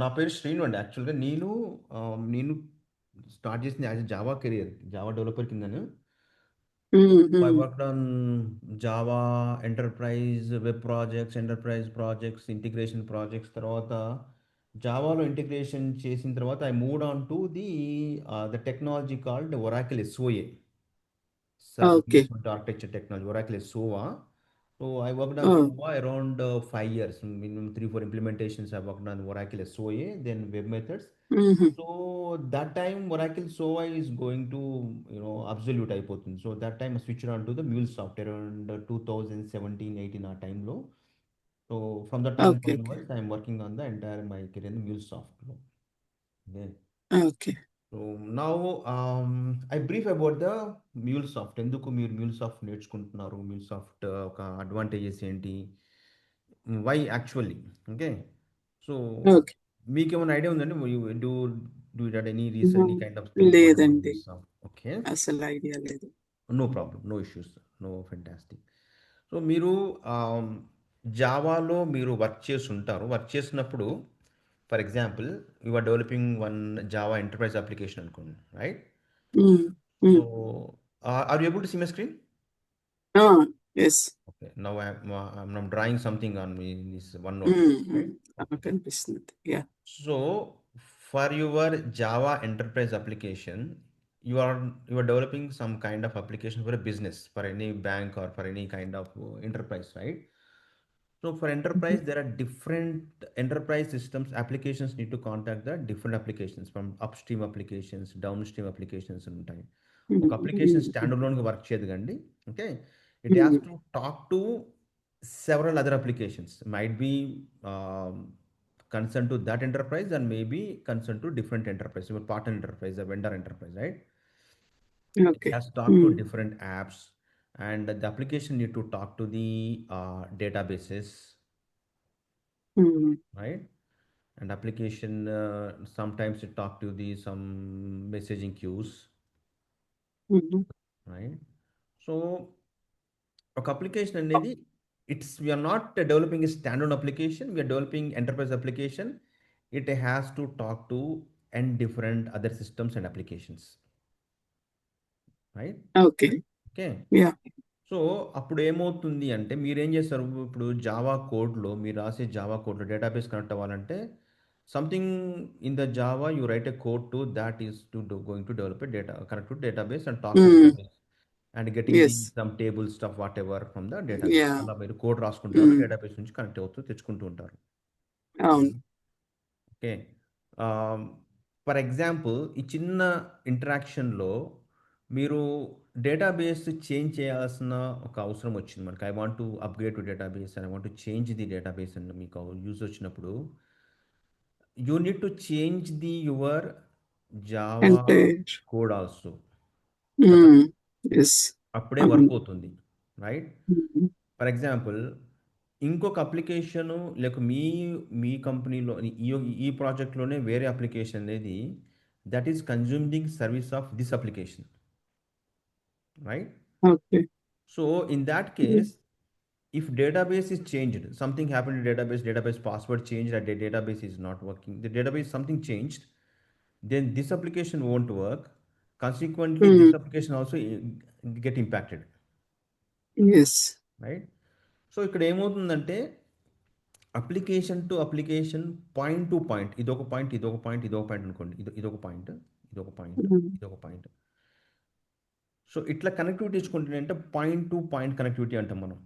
నా పేరు శ్రీను అండి. యాక్చువల్‌గా నేను స్టార్ట్ చేసింది as a Java career. Java developer కిందను. Hmm. I hmm. Worked on Java enterprise web projects, enterprise projects, integration projects. తర్వాత జావాలో ఇంటిగ్రేషన్ చేసిన తర్వాత I moved on to the technology called Oracle SOA. Service okay. Management Architecture Technology, Oracle is SOA. So I worked on oh! SOA around 5 years, minimum 3, 4 implementations. I worked on Oracle SOA, then web methods. హుహు. So that time Oracle SOA is going to absolute అయిపోతుంది. So that time I switched on to the MuleSoft around 2017-18 ఆ టైంలో. So from the time okay. Okay. onwards I am working on the entire my career in the MuleSoft. Okay. Okay. So now I brief about the MuleSoft. ఎందుకు మీరు MuleSoft నేర్చుకుంటున్నారు? MuleSoft ఒక advantages ఏంటి? Why actually? Okay. So okay. మీకేమైనా idea ఉందండి? Do do that any hmm. Any kind of thing what about లేదండి. MuleSoft? ఓకే. అసలు ఐడియా లేదు. No problem. No issues. No fantastic. So మీరు జావాలో మీరు వర్క్ చేసి ఉంటారు. వర్క్ చేసినప్పుడు for example you are developing one Java enterprise application అనుకోండి, రైట్? హ్మ్. హ్మ్. So, are you able to see my screen? ఆ! Yes. Okay. Now I'm drawing something on me in this OneNote, హ్మ్. హ్మ్. right? ఆ! Okay. కనిపిస్తుంది. Yeah! So, for your Java enterprise application, you are developing some kind of application for a business, for any bank or for any kind of enterprise, right? So for హుహు. enterprise, there are different enterprise systems. Applications need to contact the different applications from upstream applications, downstream applications ఉంటాయి. ఒక హ్మ్. Application హ్మ్. Stand అలోన్గా work చేయదు కండి. Okay. It has హ్మ్. To talk to several other applications. Might be concern to that enterprise and maybe concern to different enterprise, your partner enterprise, a vendor enterprise, right? It okay. has to talk to హ్మ్. different apps, and the application need to talk to the databases, హ్మ్. right? And application sometimes it talk to the some messaging queues, హుహు. right? So ఒక application అనేది it's we're not developing a standard application, we're developing enterprise application. It has to talk to and different other systems and applications, right? Okay. Okay. Yeah! So అప్పుడు ఏమవుతుంది అంటే మీరేం చేస్తారు? ఇప్పుడు Java కోడ్లో మీరు రాసే జావా కోడ్లో డేటాబేస్ కనెక్ట్ అవ్వాలంటే something in the Java you write a code to that is to going to develop a data connect to database and talk to hmm. Database and getting the yes. Some table stuff whatever from the database. Yeah! అలా మీరు code రాసుకుంటారు, హ్మ్. Database నుంచి connect అవుతూ తెచ్చుకుంటూ ఉంటారు. అవును. Okay. For example ఈ చిన్న ఇంటరాక్షన్లో మీరు డేటాబేస్ చేంజ్ చేయాల్సిన ఒక అవసరం వచ్చింది మనకి. I want to upgrade to database and I want to change the database అని మీకు యూజ్ వచ్చినప్పుడు you need to change your Java అంటే కోడ్ ఆల్సో, కదా? హ్మ్. యెస్. అప్పుడే అవును. వర్క్ అవుతుంది, రైట్? హ్మ్. ఫర్ ఎగ్జాంపుల్ ఇంకొక అప్లికేషను లేక మీ మీ కంపెనీలో ఈ ఈ ప్రాజెక్ట్‌లోనే వేరే అప్లికేషన్ అనేది that is consuming service of this application, right? Okay. So in that hmm. Case if database is changed, something happened to database password changed, that the database is not working, the database something changed, then this application won't work. Consequently this హ్మ్. application also get impacted, yes. right? So ఇక్కడ ఏమవుతుందంటే application to application, point to point, ఇదొక point, ఇదొక point, ఇదొక point అనుకోండి. ఇదొక point, ఇదొక point, హ్మ్. ఇదొక పాయింట్. సో ఇట్లా కనెక్టివిటీ ఇచ్చుకుంటే అంటే పాయింట్ టు పాయింట్ కనెక్టివిటీ అంటాం మనం,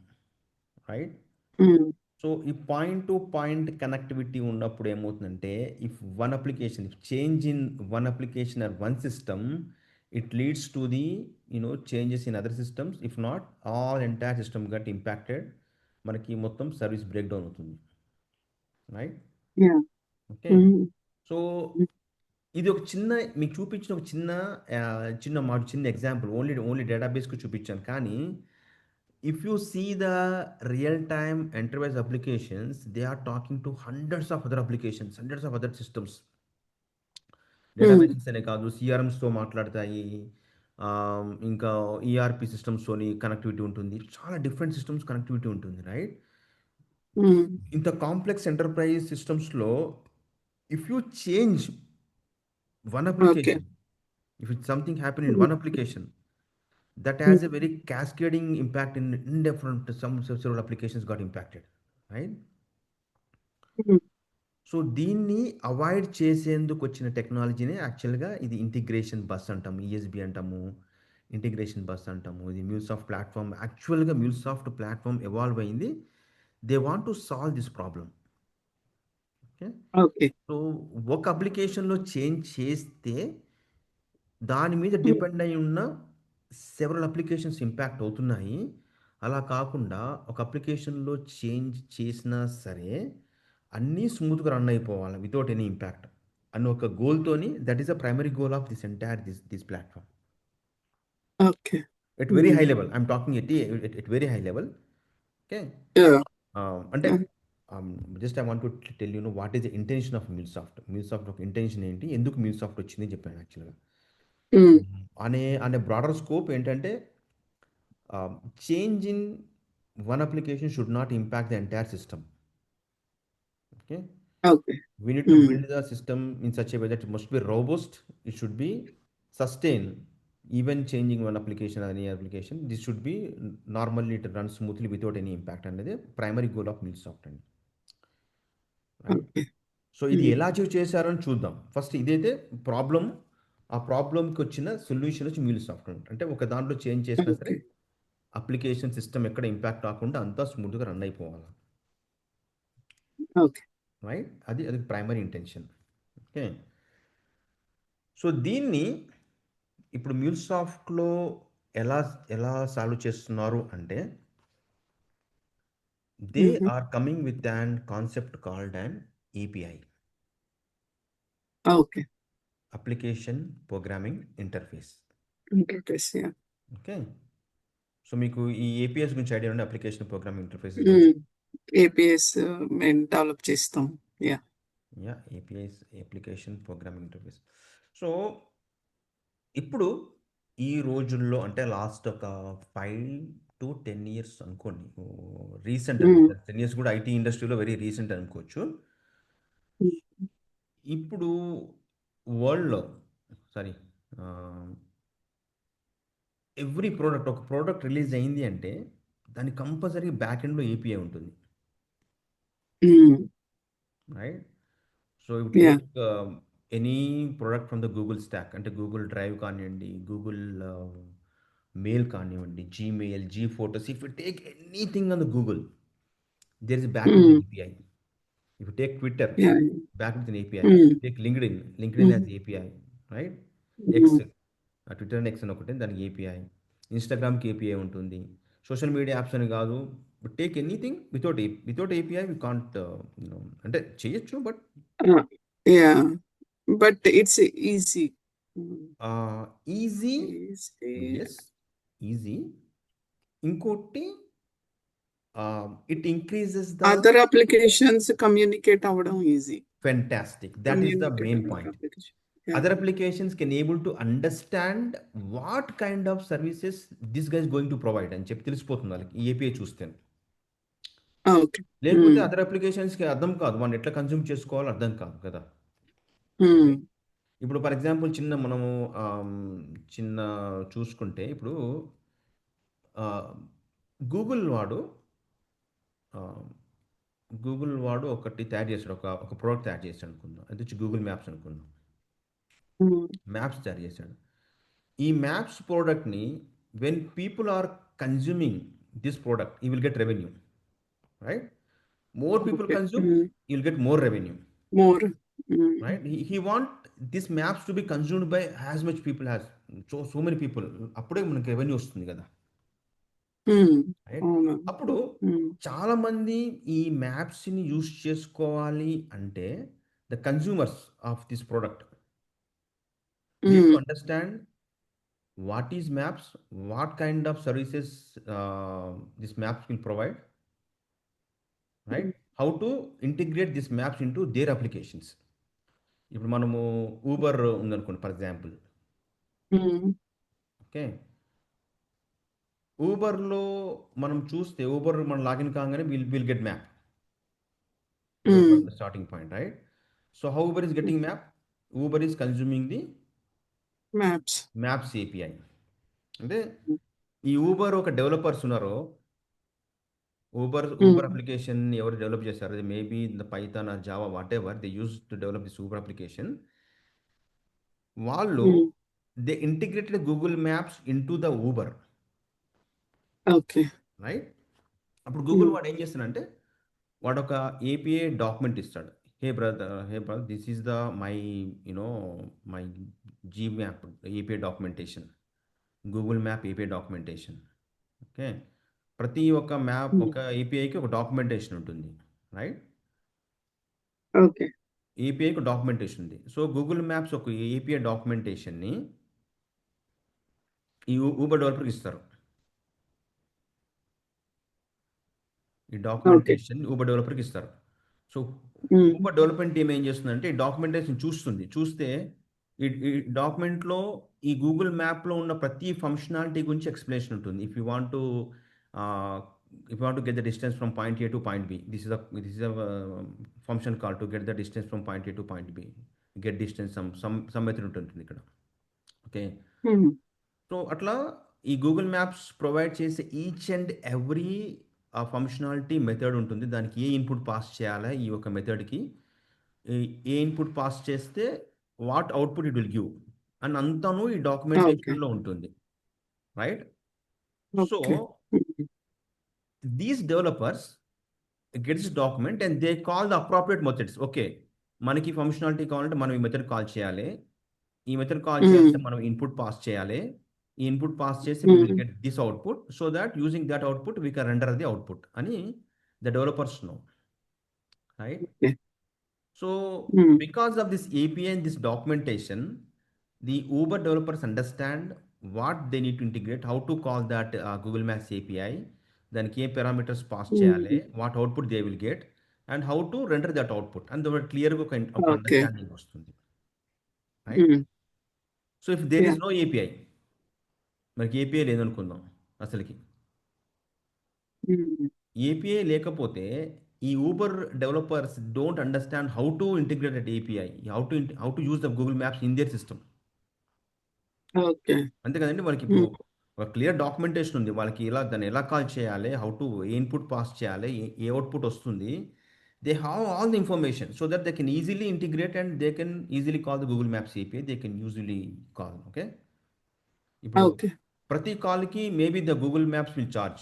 రైట్? హ్మ్. సో ఈ పాయింట్ టు పాయింట్ కనెక్టివిటీ ఉన్నప్పుడు ఏమవుతుందంటే if one application, if change in one application or one system, it leads to the changes in other systems. If not all entire system got impacted, మనకి మొత్తం service break down అవుతుంది, right? Yeah! Okay. Hmm. So ఇది ఒక చిన్న మీకు చూపించిన ఒక చిన్న చిన్న ఎగ్జాంపుల్ ఓన్లీ డేటాబేస్‌కి చూపించాను. కానీ if you see the real time enterprise applications, they are talking to hundreds of other applications, hundreds of other systems. Hmm. Databases అనే కాదు, సీఆర్ఎమ్స్‌తో మాట్లాడతాయి. ఇంకా ఈఆర్‌పీ సిస్టమ్స్‌తోని కనెక్టివిటీ ఉంటుంది. చాలా డిఫరెంట్ సిస్టమ్స్ కనెక్టివిటీ ఉంటుంది, రైట్? Mm. ఇంత కాంప్లెక్స్ ఎంటర్ప్రైజ్ సిస్టమ్స్లో if you change one Okay. Application, if it's something happen in Mm. one application, that has a Mm. very cascading impact in different, some several applications got impacted, right? Mm. So దీన్ని avoid చేసేందుకు వచ్చిన టెక్నాలజీనే యాక్చువల్గా ఇది integration bus అంటాము, ESB అంటాము, integration bus అంటాము. ఇది మ్యూల్సాఫ్ట్ platform, యాక్చువల్గా మ్యూల్సాఫ్ట్ ప్లాట్ఫామ్ ఎవాల్వ్ అయింది. They want to solve this problem. Okay. Okay. So ఒక అప్లికేషన్లో చేంజ్ చేస్తే దాని మీద Mm. డిపెండ్ అయి ఉన్న సెవెరల్ అప్లికేషన్స్ ఇంపాక్ట్ అవుతున్నాయి. అలా కాకుండా ఒక అప్లికేషన్‌లో చేంజ్ చేసినా సరే, అన్నీ స్మూత్‌గా రన్ అయిపోవాలి వితౌట్ ఎనీ ఇంపాక్ట్ అన్న ఒక గోల్‌తోని, that is the primary goal of this entire this ప్లాట్‌ఫార్మ్. Okay. At very high Mm. Level I am talking at very high level. Okay. Yeah. అంటే Yeah. Just I want to tell you know what is the intention of MuleSoft. MuleSoft యొక్క intention ఏంటి? ఎందుకు మ్యూల్సాఫ్ట్ వచ్చింది చెప్పాను యాక్చువల్‌గా. Mm. అనే broader scope ఏంటంటే, change in one application should not impact the entire system. Okay. Okay. We need to Mm. build the system in such a way that it must be robust, it should be sustained. Even changing one application or any application, this should be normally it runs smoothly without any impact అనేది primary goal of MuleSoft అండి. Right. Okay. So ఇది Mm. ఎలా achieve చేశారని చూద్దాం. First ఇదైతే problem. ఆ ప్రాబ్లమ్‌కి వచ్చిన solution వచ్చి MuleSoft అనమాట. అంటే ఒక దాంట్లో చేంజ్ చేసినా సరే Okay. అప్లికేషన్ సిస్టమ్ ఎక్కడ ఇంపాక్ట్ కాకుండా అంతా స్మూత్‌గా రన్ అయిపోవాలి. Okay. రైట్. అది ప్రైమరీ ఇంటెన్షన్. ఓకే. సో దీన్ని ఇప్పుడు మ్యూల్సాఫ్ట్‌లో ఎలా ఎలా సాల్వ్ చేస్తున్నారు అంటే, they Mhm. Are coming with an concept called an API, Okay. Application programming interface. Interface. Yeah. Okay. So మీకు ఈ ఏపీఎస్ గురించి ఐడియా ఉందా? అప్లికేషన్ ప్రోగ్రామింగ్ ఇంటర్ఫేసెస్ గురించి? Mm. APIs మేము డెవలప్ చేస్తాం. Yeah. Yeah! APIs, application programming interface. So ఇప్పుడు ఈ రోజుల్లో అంటే లాస్ట్ ఒక 5-10 ఇయర్స్ అనుకోండి. Recent Mm. అనమాట. 10 ఇయర్స్ కూడా ఐటీ ఇండస్ట్రీలో వెరీ రీసెంట్ అనుకోవచ్చు. Mm. ఇప్పుడు వరల్డ్‌లో, సారీ, ఆహ్, ఎవ్రీ ప్రొడక్ట్, ఒక ప్రొడక్ట్ రిలీజ్ అయింది అంటే దానికి కంపల్సరీ బ్యాక్ ఎండ్‌లో ఏపీఐ ఉంటుంది. Mm. Right. So you Yeah. Take any product from the Google stack, అంటే గూగుల్ డ్రైవ్ కానివ్వండి, గూగుల్ మెయిల్ కానివ్వండి, Gmail, G photos, if you take anything on the Google, there is back end Mm. API. If you take Twitter, Yeah. back with an API. Mm. Take LinkedIn, LinkedIn has Mm. API, right? X, Mm. Twitter అని X అని ఒకటి దానికి API. ఇన్స్టాగ్రామ్కి API ఉంటుంది. Social media apps అని కాదు. But take anything without API we can't, అంటే చేయొచ్చు but Uh, yeah. But it's easy. Mm. Easy. Easy. Yes, easy. ఇంకోటి, it increases the Other applications communicate అవ్వడం easy. Fantastic, that is the Communicate main with other point. application. Yeah. Other applications can able to understand what kind of services this guy is going to provide అని చెప్పి తెలిసిపోతుంది వాళ్ళకి ఈ API చూస్తే. Okay. లేకపోతే Mm. Other అప్లికేషన్స్కి అర్థం కాదు, వాడిని ఎట్లా కన్జ్యూమ్ చేసుకోవాలో అర్థం కాదు కదా. Mm. ఇప్పుడు ఫర్ ఎగ్జాంపుల్ చిన్న మనము చిన్న చూసుకుంటే ఇప్పుడు గూగుల్ వాడు గూగుల్ వాడు ఒకటి తయారు చేశాడు, ఒక ప్రోడక్ట్ తయారు చేశాడు అనుకుందాం, అది వచ్చి గూగుల్ మ్యాప్స్ అనుకుందాం. Mm. మ్యాప్స్ తయారు చేశాడు. ఈ మ్యాప్స్ ప్రోడక్ట్‌ని when people are consuming this product, you will get revenue, right? More people Okay. Consume, Mm. You will get more revenue, More. Mm. Right? He want this maps to be consumed by as much people as, so many people, అప్పుడే మనకి revenue వస్తుంది కదా. Mm. Right. అవును. అప్పుడు Mm. చాలామంది ఈ మ్యాప్స్‌ని use చేసుకోవాలి అంటే the consumers of this product need to Mm. Understand what is maps, what kind of services this maps will provide, right? How to integrate these maps into their applications. ఇప్పుడు మనము Uber ఉందనుకోండి for example. Mm. Okay. ఊబర్‌లో మనం చూస్తే Uber మనం login కాగానే will get map. Mm. the starting point, right? So how Uber is getting map? Uber is consuming the Maps. Maps API. అంటే ఈ Uber ఒక డెవలపర్స్ ఉన్నారో, ఊబర్ Mm. అప్లికేషన్ ఎవరు develop చేశారు, అది maybe the Python or Java whatever they use to develop this Uber application. వాళ్ళు Mm. They integrated Google maps in to the Uber, Okay. Right? అప్పుడు Google Mm. వాడు ఏం చేస్తాడంటే, వాడు ఒక ఏపీఐ డాక్యుమెంట్ ఇస్తాడు. Hey brother this is the my you know my G map API documentation, Google map API documentation. Okay, ప్రతి ఒక్క map Mm. ఒక ఏపీఐకి ఒక డాక్యుమెంటేషన్ ఉంటుంది, రైట్? Okay. ఏపీఐకి డాక్యుమెంటేషన్ ఉంది. సో గూగుల్ మ్యాప్స్ ఒక ఏపీఐ డాక్యుమెంటేషన్ని ఈ ఊబర్ డెవలపర్కి ఇస్తారు. ఈ Okay. డాక్యుమెంటేషన్ ఊబర్ డెవలపర్కి ఇస్తారు. So Mm. Uber development team ఏం చేస్తుందంటే, ఈ డాక్యుమెంటేషన్ చూస్తే ఈ డాక్యుమెంట్లో ఈ గూగుల్ మ్యాప్లో ఉన్న ప్రతి ఫంక్షనాలిటీ గురించి ఎక్స్ప్లెనేషన్ ఉంటుంది. If you want to get the distance from point A to point B, this is function call to get the distance from point A to point B, get distance some method ఉంటుంది ఇక్కడ. Okay, Mm. So అట్లా ఈ Google maps provide చేసే each and every ఆ functionality method ఉంటుంది. దానికి ఏ input pass చేయాలి ఈ ఒక మెథడ్కి, ఏ ఇన్పుట్ పాస్ చేస్తే what output it will give అని అంతాను ఈ Okay. డాక్యుమెంటేషన్లో ఉంటుంది, right? So Okay. Mm. These developers gets document and they call the appropriate methods. Okay, మనకి ఫంక్షనాలిటీ కావాలంటే మనం ఈ మెథడ్ కాల్ చేయాలి, ఈ మెథడ్ కాల్ చేయాలంటే Mm. మనం ఇన్పుట్ పాస్ చేయాలి, ఈ ఇన్పుట్ పాస్ చేసి we will Mm. Get this output, so that using that output we can render the output అని the developers know, right? Okay. So Mm. because of this API and this documentation, the Uber developers understand what they need to integrate, how to call that Google Maps API, then key parameters pass చేయాలి, Mm. what output they will get, and how to render that output. And the క్లియర్గా ఒక Okay. Understanding వస్తుంది, right? Mm. So if there Yeah. Is no API, మనకి API లేదనుకుందాం అసలుకి. Mm. API లేకపోతే ఈ Uber developers don't understand how to integrate that API, how to use the Google maps in their system. Okay. అంతే కదండి, వాళ్ళకి ఇప్పుడు Mm. ఒక క్లియర్ డాక్యుమెంటేషన్ ఉంది, వాళ్ళకి ఇలా దాన్ని ఎలా కాల్ చేయాలి, హౌ టు ఏ ఇన్పుట్ పాస్ చేయాలి, ఏ అవుట్పుట్ వస్తుంది, they have all the information so that they can easily integrate and they can easily call the Google Maps API, they can easily call. Okay, ఇప్పుడు Okay. ప్రతి కాల్కి maybe the Google Maps will charge,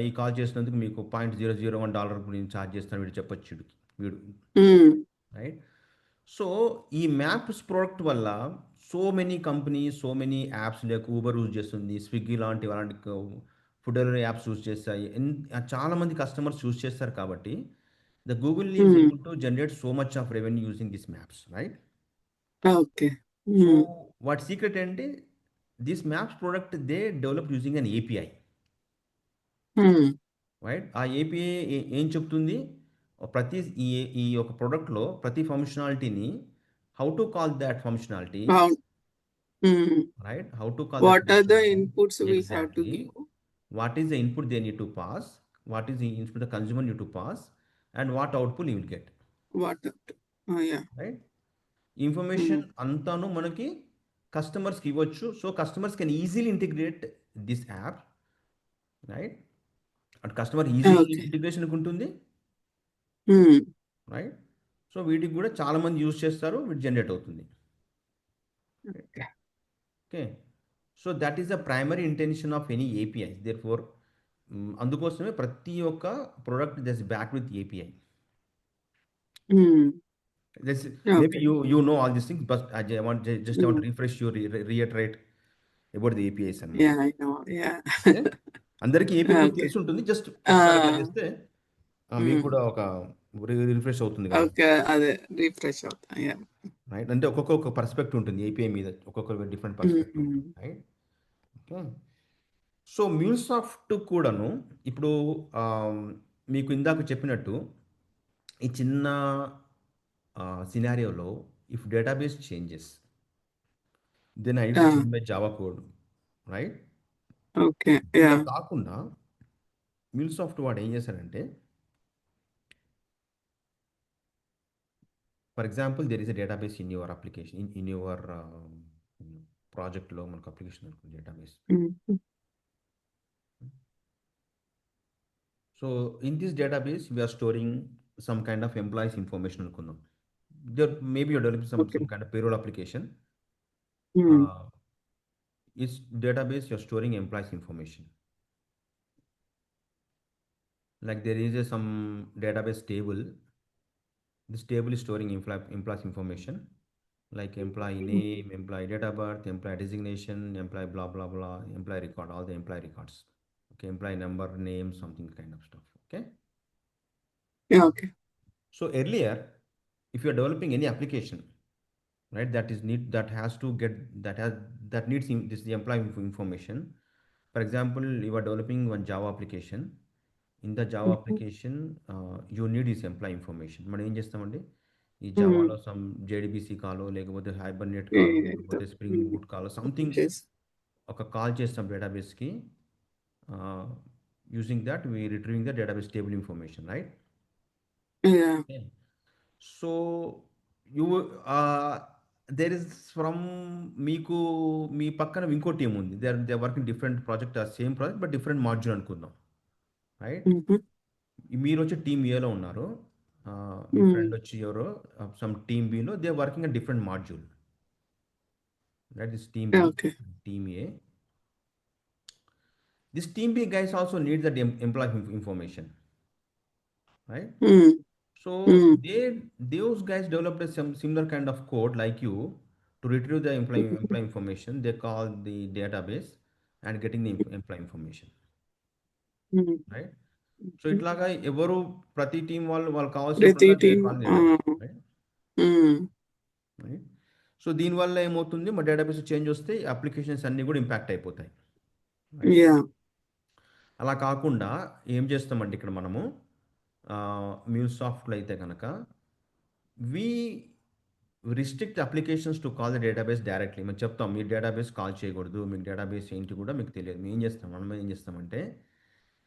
ఈ call చేసినందుకు మీకు $0.001 నేను charge చేస్తాను వీడు చెప్పొచ్చు, వీడు, Mm. రైట్? సో ఈ మ్యాప్స్ ప్రోడక్ట్ వల్ల so many companies, so many apps, లేక ఊబర్ యూజ్ చేస్తుంది, స్విగ్గీ లాంటి అలాంటి ఫుడ్ డెలివరీ యాప్స్ యూజ్ చేస్తాయి, చాలా మంది కస్టమర్స్ యూజ్ చేస్తారు కాబట్టి the Google is Mm. Able to generate so much of revenue using this maps, right? Okay. So Mm. What secret అంటే, this maps product they develop using an API, Mm. Right? ఆ API ఏం చెప్తుంది, ప్రతి ఈ ఈ ఒక ప్రోడక్ట్లో ప్రతి ఫంక్షనాలిటీని, how to call that functionality, Found. Mm. right? How to call that What are the functionality inputs we have to exactly, give? what is the input they need to pass, what is the input the consumer need to pass, and what output you will get, What? Oh, yeah. right? Information Mm. అంతాను మనకి కస్టమర్స్కి ఇవ్వచ్చు, so customers can easily integrate this app, right? అటు customer easy Okay. ఇంటిగ్రేషన్కి ఉంటుంది, Mm. Right? So వీటికి కూడా చాలామంది use చేస్తారు, వీటి జనరేట్ అవుతుంది, Okay. Okay. So that is the primary intention of any API, therefore అందుకోసమే ప్రతి ఒక్క product does back with API. Mm. This maybe Okay. you know all these things, but I want to Mm. refresh you, reiterate about the APIs అన్నమాట. Yeah, I know. Yeah. Okay, అందరికీ API గురించి Okay. తెలిసి ఉంటుంది, just ఒకసారి అట్లా Uh, చేస్తే మీకు mm. కూడా ఒక రిఫ్రెష్ అవుతుంది కదా, Okay. అదే రిఫ్రెష్ అవుతా. Yeah. రైట్? అంటే ఒక్కొక్క పర్స్పెక్టివ్ ఉంటుంది ఏపీఐ మీద, ఒక్కొక్క డిఫరెంట్ పర్స్పెక్టివ్ Mm. ఉంటుంది, రైట్? ఓకే, సో మ్యూల్సాఫ్ట్ కూడాను ఇప్పుడు మీకు ఇందాక చెప్పినట్టు ఈ చిన్న సినారియోలో, if database changes then I need to Yeah. Change my Java code, right? Okay. ఇలా Yeah. కాకుండా మ్యూల్సాఫ్ట్ వాడు ఏం చేశాడంటే, for example there is a database in your application in your ప్రాజెక్ట్లో మనకు అప్లికేషన్ అనుకోండి database. Mm. So in this database, we are storing some kind of employees information అనుకుందాం. There maybe you're developing some Okay. kind of payroll application. Mm. Uh, is database you're storing employees information. Like there is some database table. This table is storing employees information like employee Mm. name, employee date of birth, employee designation, employee blah blah blah, employee record, all the employee records. Okay, employee number, name, something kind of stuff. Okay. Yeah, okay. So earlier, if you're developing any application, right, that is need that has to get that has that needs this the employee information. For example, you are developing one Java application. In the Java Mhm. application, you need this employee information. మనం ఏం చేస్తామండి ఈ Mm. జావాలో some JDBC కాలో లేకపోతే Hibernate కాలో ఏదో. లేకపోతే Spring Mm. Boot కాలో సంథింగ్ Yes. ఒక కాల్ చేస్తాం డేటాబేస్కి using that we retrieving the database table information right. Yeah. So you there is from మీకు మీ పక్కన ఇంకో టీం ఉంది they working different project same project but different module అనుకుందాం రైట్. Mhm. మీరు వచ్చి టీమ్ ఏలో ఉన్నారు, మీ ఫ్రెండ్ Mm. వచ్చి ఎవరో some team below they working a different module that is team Yeah, B, okay. Team A. This team B guys also need that employee information right. Mm. So Mm. those guys developed a similar kind of code like you to retrieve the Mhm. employee information. They call the database and getting the employee information, Mm. right? So Mhm. ఇట్లాగా ఎవరు ప్రతి team వాళ్ళు ప్రతి కావాల్సినప్పుడల్లా they team call database right. Mm. Right. So దీనివల్ల ఏమవుతుంది మా database change వస్తే అప్లికేషన్స్ అన్నీ కూడా ఇంపాక్ట్ అయిపోతాయి రైట్. Yeah. అలా కాకుండా ఏం చేస్తామంటే ఇక్కడ మనము MuleSoftలో అయితే కనుక we restrict applications to call the database directly. మేము చెప్తాం మీరు డేటాబేస్ కాల్ చేయకూడదు, మీకు డేటాబేస్ ఏంటి కూడా మీకు తెలియదు. మేము ఏం చేస్తాం, మనం ఏం చేస్తామంటే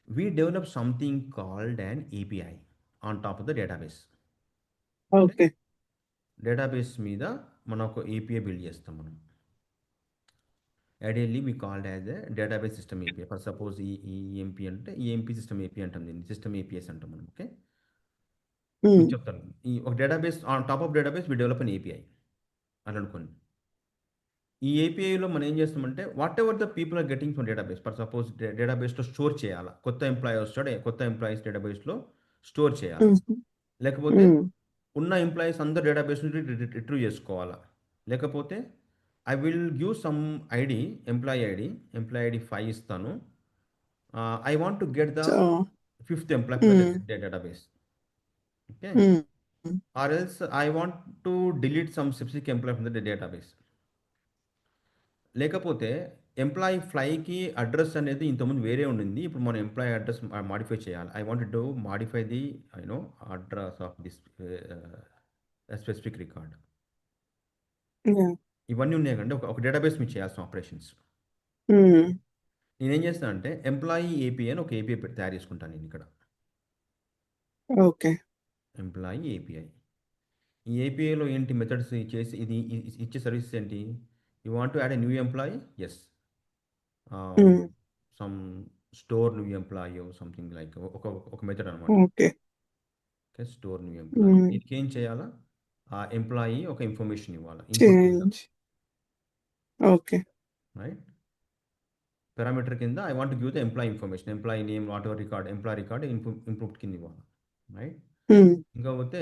we develop something called and API on top of the database. అంటే Okay. డేటాబేస్ మీద మనం ఒక ఏపీఐ బిల్డ్ చేస్తాం మనం. Ideally we called as a database system API. For suppose EMP అంటే ఈఎంపీ సిస్టమ్ ఏపీఐ అంటాం, దీన్ని సిస్టమ్ ఏపీఎస్ అంటాం మనం. ఓకే, మీకు Mm. చెప్తాను. ఈ ఒక database on top of database we develop an API అని అనుకోండి. ఈ ఏపీఐలో మనం ఏం చేస్తామంటే whatever the people are getting from database, for suppose డేటాబేస్లో స్టోర్ చేయాలా, కొత్త ఎంప్లాయీ వస్తాడు, కొత్త ఎంప్లాయీస్ డేటాబేస్లో స్టోర్ చేయాలి, Mhm. లేకపోతే Mm. ఉన్న ఎంప్లాయీస్ అందరు డేటాబేస్ నుండి రిట్రీవ్ చేసుకోవాలా, లేకపోతే I will give some ID, employee ID 5 ఇస్తాను, I want to get the So, fifth employee from the mm. Database. Okay, Mm. Or else I want to delete some specific employee from the database. లేకపోతే employee ఫ్లైకి address అనేది ఇంతకుముందు వేరే ఉండింది, ఇప్పుడు మనం employee address modify చేయాలి. I want to modify the address of this specific record. Yeah. ఇవన్నీ ఉన్నాయి కంటే ఒక డేటాబేస్ మీరు చేయాల్సిన ఆపరేషన్స్. Mm. నేనేం చేస్తానంటే ఎంప్లాయీ ఏపీఐ అని ఒక ఏపీఐ తయారు చేసుకుంటాను నేను ఇక్కడ. Okay. Employee API. ఈ ఏపీఐలో ఏంటి మెథడ్స్ చేసి ఇచ్చే సర్వీసెస్ ఏంటి, you want to add a new employee, yes, Mm. Some store new employee something like ఒక మెథడ్ అనమాట. Okay. Okay, store new employee. Mm. దీనికి ఏం చేయాలా, ఆ ఎంప్లాయీ ఒక ఇన్ఫర్మేషన్ ఇవ్వాలి ఇన్పుట్ కింద Change. Okay. రైట్. పారామీటర్ కింద I want give the employee information, employee name, what ever record, employee record input కింద ఇవ్వాలి రైట్. Mm. ఇంకా పోతే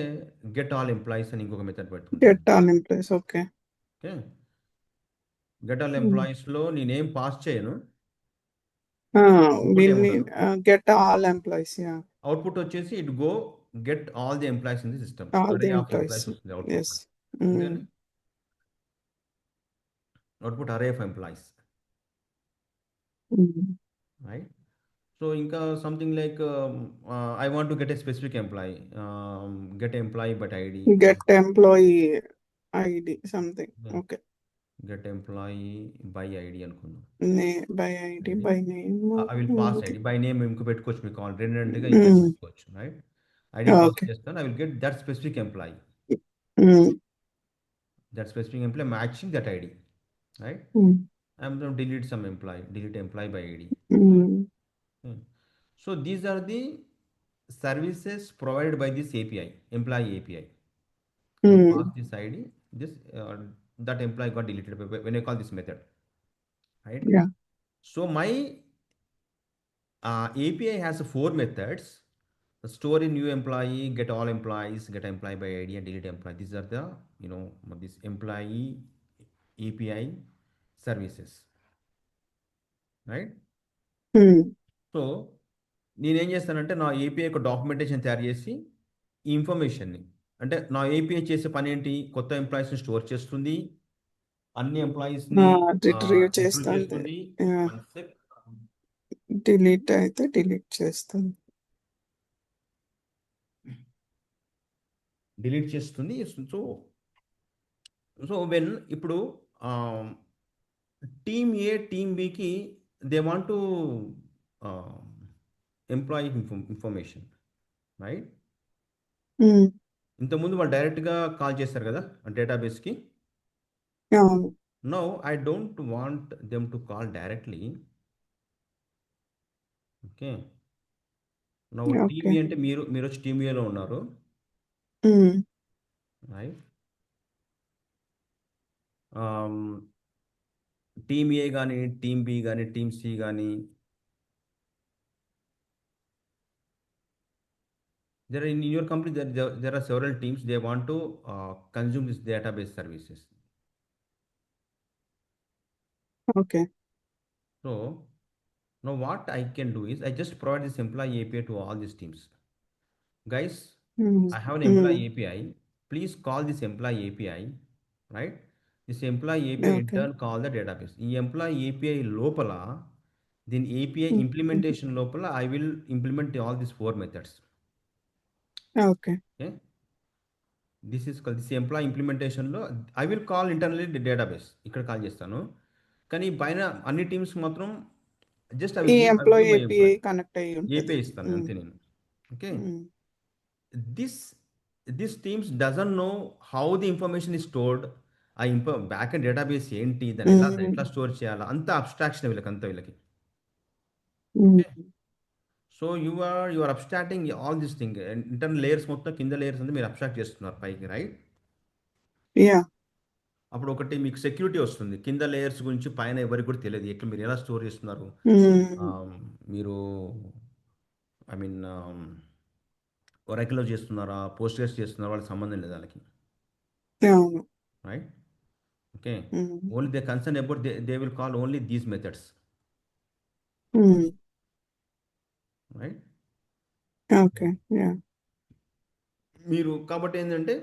గెట్ ఆల్ ఎంప్లాయీస్ అని ఇంకొక మెథడ్ పెట్టుకుంటాను. Get all in place. Okay. Okay, get all Mm. ఎంప్లాయీస్లో నేనేం పాస్ చేయను, We అవుట్పుట్ need ఏముండదు. get all employees. Yeah. Output వచ్చేసి it go get all the employees in the system, All array the of employees. Employees వస్తుంది output. Yes. అంతేగాని Mm. Output array of employees Mm. Right. So ఇంకా something like I want to get a specific employee, get employee but ID, Get employee ID something. Okay. Get employee by ID అనుకుందాం. By ID, ID by name. I will pass Okay. ID by name ఇంకో పెట్టుకోవచ్చు, మీకు రెండుగా ఇంకో Mm. పెట్టుకోవచ్చు right. ID pass Okay. చేస్తాను, I will get that specific employee Mm. That specific employee matching that ID, right? Mm. I'm going to delete some employee, delete employee by ID. Mm. Hmm. So these are the services provided by this API, employee API. You pass Mm. this ID, this that employee got deleted when you call this method, right? Yeah. So my API has four methods: store a new employee, get all employees, get employee by ID, and delete employee. These are the this employee API services, right? Mm. So నేనేం చేస్తానంటే నా API ఒక documentation తయారు చేసి ఈ ఇన్ఫర్మేషన్ని, అంటే నా ఏపీఐ చేసే పని ఏంటి, కొత్త ఎంప్లాయీస్ని స్టోర్ చేస్తుంది, అన్ని ఎంప్లాయీస్ని రిట్రీవ్ ఇంక్లూడ్ చేస్తుంది. చేస్తుంది. వన్ సెక్, డిలీట్ అయితే డిలీట్ చేస్తుంది. డిలీట్ చేస్తుంది. సో సో వెన్ ఇప్పుడు టీమ్ ఏ టీమ్ బికి they want to employee information, right? Mm. ఇంతకుముందు వాళ్ళు డైరెక్ట్గా కాల్ చేస్తారు కదా డేటాబేస్కి. అవును. Now I don't want them to call directly. Okay, now team okay. A అంటే మీరు వచ్చి టీమ్ ఏలో ఉన్నారు, Mm. రైట్? టీమ్ ఏ కానీ, టీమ్ బి కానీ, టీమ్ సి కానీ, there in your company there are several teams, they want to consume this database services. Okay. So now what I can do is I just provide this employee API to all these teams. Guys, Mm. I have an Mm. employee API, please call this employee API, right? This employee API in okay. turn call the database. ఈ employee API లోపల, దీని API Mm. Implementation లోపల I will implement all these four methods. Okay. Okay, this is call this employee ఇంప్లిమెంటేషన్లో I will call internally database, ఇక్కడ కాల్ చేస్తాను. కానీ పైన అన్ని టీమ్స్ మాత్రం జస్ట్ ఈ I will employee give my API employee connect అయ్యి ఉంటది. ఏపీఐ ఇస్తాను Mm. అంతే నేను. Okay, Mm. This this teams doesn't know how the information is stored. ఆ బ్యాక్ అండ్ డేటాబేస్ ఏంటి, దాన్ని ఎలా Mm. ఎట్లా స్టోర్ చేయాలా, అంత అబ్స్ట్రాక్షన్ వీళ్ళకి, అంత వీళ్ళకి. Mm. Okay, so you are abstracting all this thing, internal layers మొత్తం, కింద లేయర్స్ అంతా మీరు అబ్స్ట్రాక్ట్ చేస్తున్నారు పైకి, రైట్? యా. అప్పుడు ఒకటి మీకు సెక్యూరిటీ వస్తుంది, కింద లేయర్స్ గురించి పైన ఎవరికి కూడా తెలియదు, ఎట్లా మీరు ఎలా స్టోర్ చేస్తున్నారు. Mm. మీరు ఐ మీన్ ఒరాకిల్లో చేస్తున్నారా, పోస్ట్‌గ్రెస్ చేస్తున్నారా, వాళ్ళకి సంబంధం లేదు వాళ్ళకి, అవును. Right? Okay, Mm. Only they concern about they will call only these methods, Mm. Right? Okay. Yeah. మీరు కాబట్టి ఏంటంటే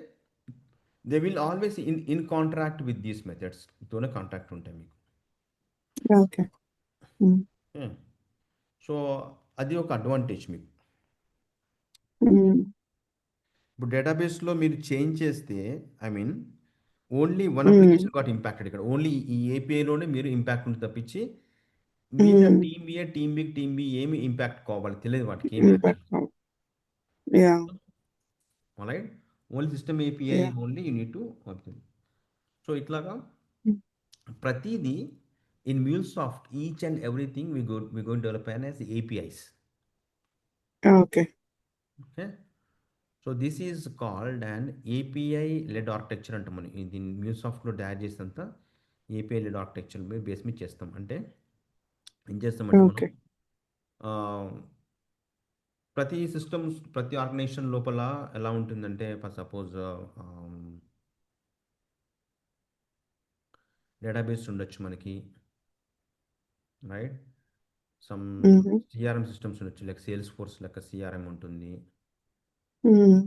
they will always in contract with these methods తోనే కాంట్రాక్ట్ ఉంటాయి మీకు. ఓకే. Mm. ఓకే, సో అది ఒక అడ్వాంటేజ్ మీకు. Mm. ఇప్పుడు డేటాబేస్లో మీరు చేంజ్ చేస్తే, I mean only one Mm. Application got impacted, ఇక్కడ ఓన్లీ ఈ ఏపీఐలోనే మీరు ఇంపాక్ట్ ఉంటుంది తప్పించి మిగతా Mm. Team A, team B ఏమి ఇంపాక్ట్ కావాలి తెలియదు, వాటికి ఏమి తెలియదు. Impact. Yeah. Right, only system API yeah. Only you need to work. So ఇట్లాగా ప్రతిదీ in MuleSoft, each and everything we going develop as APIs. Okay. Okay, so this is called and API led architecture అంటాం మనం. దీన్ని MuleSoftలో తయారు చేసినంత API led architecture మీద base మీద చేస్తాం. అంటే ఏం చేస్తామంటే మనం ఓకే. ఆ, ప్రతి సిస్టమ్స్, ప్రతి ఆర్గనైజేషన్ లోపల ఎలా ఉంటుందంటే, ఫర్ సపోజ్ డేటాబేస్ ఉండొచ్చు మనకి, right? Some Mhm. CRM systems ఉండొచ్చు, లైక్ సేల్స్ ఫోర్స్ లెక్క సిఆర్ఎం ఉంటుంది. Mm.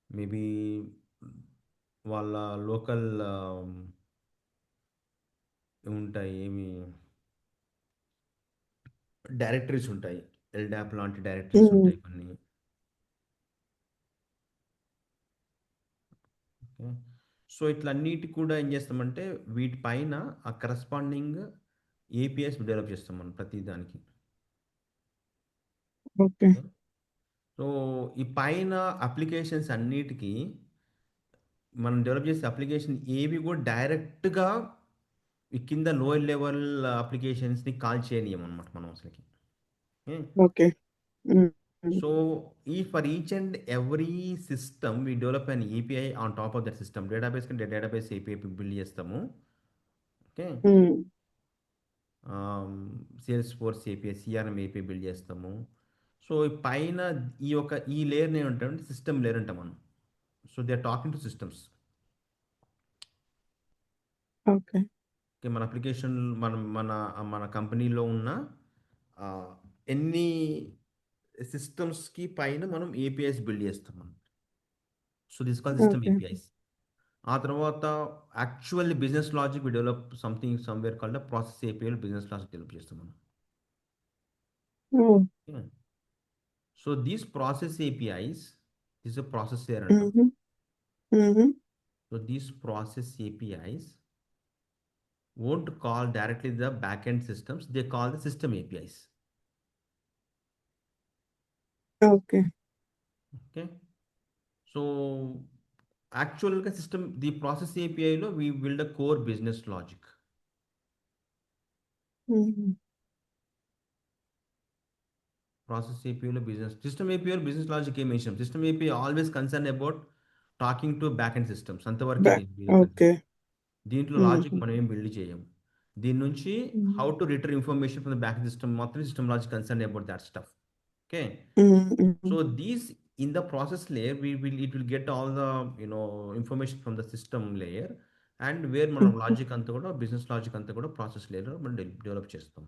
మేబీ వాళ్ళ లోకల్ ఉంటాయి, ఏమి డైరెక్టరీస్ ఉంటాయి, ఎల్డాప్ లాంటి డైరెక్టరీస్ Mm. ఉంటాయి కొన్ని. ఓకే, సో ఇట్లా అన్నిటి కూడా ఏం చేస్తామంటే వీటిపైన ఆ కరస్పాండింగ్ ఏపీఎస్ డెవలప్ చేస్తాం మనం ప్రతి దానికి. ఓకే. సో, ఈ పైన అప్లికేషన్స్ అన్నిటికి మనం డెవలప్ చేసే అప్లికేషన్ ఏవి కూడా డైరెక్ట్‌గా ఈ కింద లోయర్ లెవెల్ అప్లికేషన్స్‌ని కాల్ చేయనియ్యమనమాట మనం అసలకి. హ్మ్. ఓకే. హ్మ్. హ్మ్. So, for each and every system, we develop an API on top of that system. Database కంటే database API బిల్డ్ చేస్తాము. ఓకే. హ్మ్. Salesforce API, CRM API build చేస్తాము. సో, ఈ పైన ఈ లేయర్‌ని ఏమంటామంటే సిస్టమ్ లేయర్ అంటాం మనం. So, they are talking to systems. Okay. Okay. మన అప్లికేషన్ మన మన కంపెనీలో ఉన్న ఆహ్, ఎన్ని సిస్టమ్స్‌కి పైన మనం ఏపీఐస్ బిల్డ్ చేస్తాం మనం. So, this called system okay. APIs. ఆ తర్వాత actually business logic we develop something somewhere called process ఏపీఐలో బిజినెస్ లాజిక్ డెవలప్ చేస్తాం మనం. Oh! Okay. So, these process APIs this a process layer అంటాం. హుహు. హుహు. So, these process APIs won't call directly the back end systems. They call the system APIs. Okay. Okay. So, యాక్చువల్‌గా the process ఏపీఐలో we build a core business logic. హుహు. Process ఏపీఐలో system ఏపీఐలో business logic ఏమి ఇష్టం. System API always concern about talking to back end systems అంతవరకే బ్యా okay. దీంట్లో logic హుహు. మనం ఏం బిల్డ్ చేయము. దీని నుంచి hmm. How to retrieve information from the back system మాత్రం system logic concern about that stuff. Okay. Hmm. Hmm. So these in the process layer it will get all the information from the system layer and where మనం హుహు. Logic అంతా కూడా business logic అంతా కూడా process layer మనం develop చేస్తాం.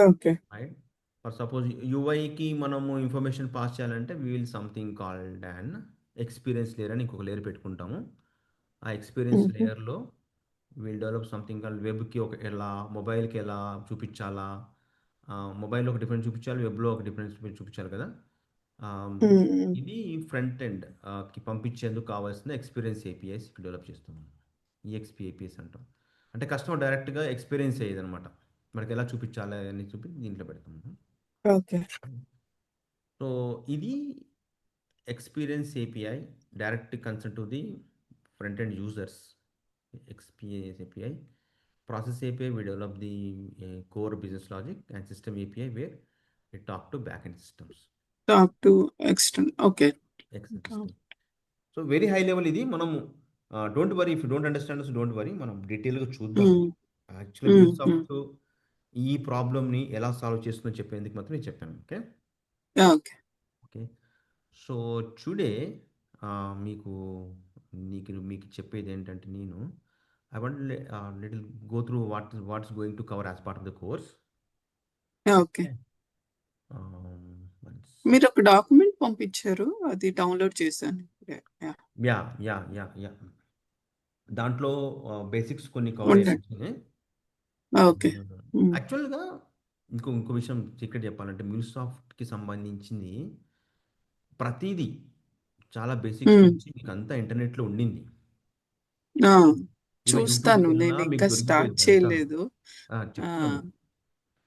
Okay. Right. For suppose యూఐకి మనము ఇన్ఫర్మేషన్ పాస్ చేయాలంటే we will something called and experience layer అని ఇంకొక లేయర్ పెట్టుకుంటాము. ఆ ఎక్స్పీరియన్స్ హుహు. లేయర్‌లో వీల్ డెవలప్ సంథింగ్ కాల్డ్ వెబ్‌కి ఎలా, మొబైల్‌కి ఎలా చూపించాలా, మొబైల్‌లో ఒక డిఫరెంట్ చూపించాలి, వెబ్‌లో ఒక డిఫరెన్స్ చూపించాలి కదా! ఆహ్, హ్మ్. హ్మ్. ఇది ఫ్రంట్ ఎండ్ కి పంపించేందుకు కావాల్సిన ఎక్స్పీరియన్స్ ఏపీఐస్ డెవలప్ చేస్తాం. ఈఎక్స్‌పీ ఏపీఐస్ అంటాం. అంటే కస్టమర్ డైరెక్ట్‌గా ఎక్స్పీరియన్స్ అయ్యేదనమాట. మనకి ఎలా చూపించాలి అని చూపి దీంట్లో పెడతాము. ఓకే. సో, ఇది experience API direct concern to the front end users. XPS API. Process API, we develop the core business logic and system API where we talk to backend systems. Talk to extend. Okay. Excel top. system. So very high level ఇది మనము don't worry if you don't understand don't worry మనం డీటెయిల్గా చూద్దాం. హ్మ్. Actually హ్మ్. హ్మ్. మ్యూల్సాఫ్ట్ ఈ ప్రాబ్లమ్ని ఎలా సాల్వ్ చేస్తుందో చెప్పేందుకు మాత్రం నేను చెప్పాను. Okay. Okay. Okay. So today మీకు మీకు చెప్పేది ఏంటంటే నేను I want little go through what's going to cover as part of the course. Okay. Okay. One మీరొక డాక్యుమెంట్ పంపించారు. అది డౌన్‌లోడ్ చేశాను ఇప్పుడే. యాహ్! యాహ్. దాంట్లో బేసిక్స్ కొన్ని కవర్ ఉండండి. అయిపోతున్నాయి. ఓకే. హ్మ్. యాక్చువల్‌గా ఇంకో విషయం సీక్రెట్ చెప్పాలంటే మ్యూల్సాఫ్ట్‌కి సంబంధించింది ప్రతీదీ చాలా బేసిక్స్ హ్మ్. నుంచి మీకంతా ఇంటర్నెట్‌లో ఉండింది. ఆ! ఈవెన్ చూస్తాను. యూట్యూబ్‌కెళ్ళినా మీకు నేనింకా స్టార్ట్ దొరికిపోయిద్ది అంతాను. చేయలేదు. ఆ! చెప్తాను.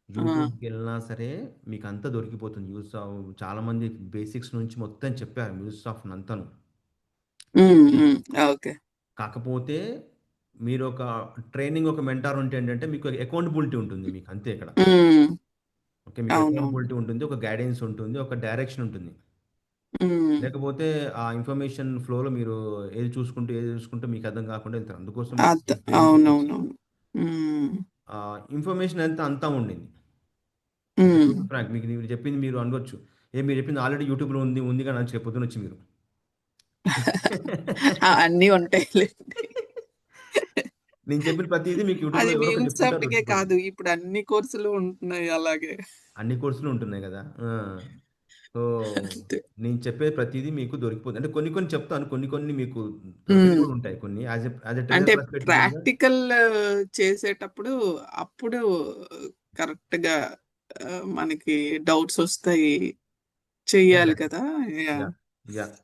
ఆ! యూట్యూబ్‌కెళ్ళినా సరే మీకంతా దొరికిపోతుంది. చాలామంది బేసిక్స్ నుంచి మొత్తం చెప్పారు మ్యూల్సాఫ్ట్ అంతాను. హ్మ్. ఓకే. హ్మ్. ఓకే. కాకపోతే మీరొక ట్రైనింగ్ ఒక మెంటార్ ఉంటే ఏంటంటే మీకు అకౌంటబిలిటీ ఉంటుంది మీకు అంతే ఇక్కడ. హ్మ్. ఓకే. మీకు అవునవును. అకౌంటబిలిటీ ఉంటుంది. ఒక గైడెన్స్ ఉంటుంది. ఒక డైరెక్షన్ ఉంటుంది. హ్మ్. లేకపోతే ఆ ఇన్ఫర్మేషన్ ఫ్లోలో మీరు ఏది చూసుకుంటూ మీకు అర్థం కాకుండా వెళ్తారు. అందుకోసం ఈ ట్రైనింగ్ పంపించి అవునవునవును. హ్మ్. ఇన్ఫర్మేషన్ అంతా ఉండింది. ఓకే. టు హ్మ్. బి ఫ్రాంక్ మీకు మీరు చెప్పింది మీరు అనవచ్చు. మీరు చెప్పింది ఆల్రెడీ యూట్యూబ్‌లో ఉందిగా అని పొద్దునొచ్చి మీరు. ఆ! అన్నీ ఉంటాయిలెండి. నేను చెప్పిన ప్రతీదీ మీకు యూట్యూబ్‌లో అది ఎవరో ఒకరు చెప్తుంటారు మ్యూన్సాఫ్ట్‌కే దొరికిపోద్ది. కాదు. ఇప్పుడు అన్ని కోర్సులు ఉంటున్నాయి అలాగే. అన్ని కోర్సులు ఉంటున్నాయి గదా! సో, అంతే. నేను చెప్పేది ప్రతీదీ మీకు దొరికిపోద్ది. అంటే కొన్ని కొన్ని చెప్తాను. కొన్ని కొన్ని మీకు దొరకనివి హ్మ్. గూడా ఉంటాయి. కొన్ని యాజ్ ఎ ట్రైనర్ అంటే పర్స్పెక్టివ్ నుండిగా ప్రాక్టికల్ చేసేటప్పుడు అప్పుడు కరెక్ట్‌గా మనకి డౌట్స్ ఒస్తాయి. చెయ్యాలి ఎగ్జాక్ట్‌లీ. కదా! Yeah! Yeah!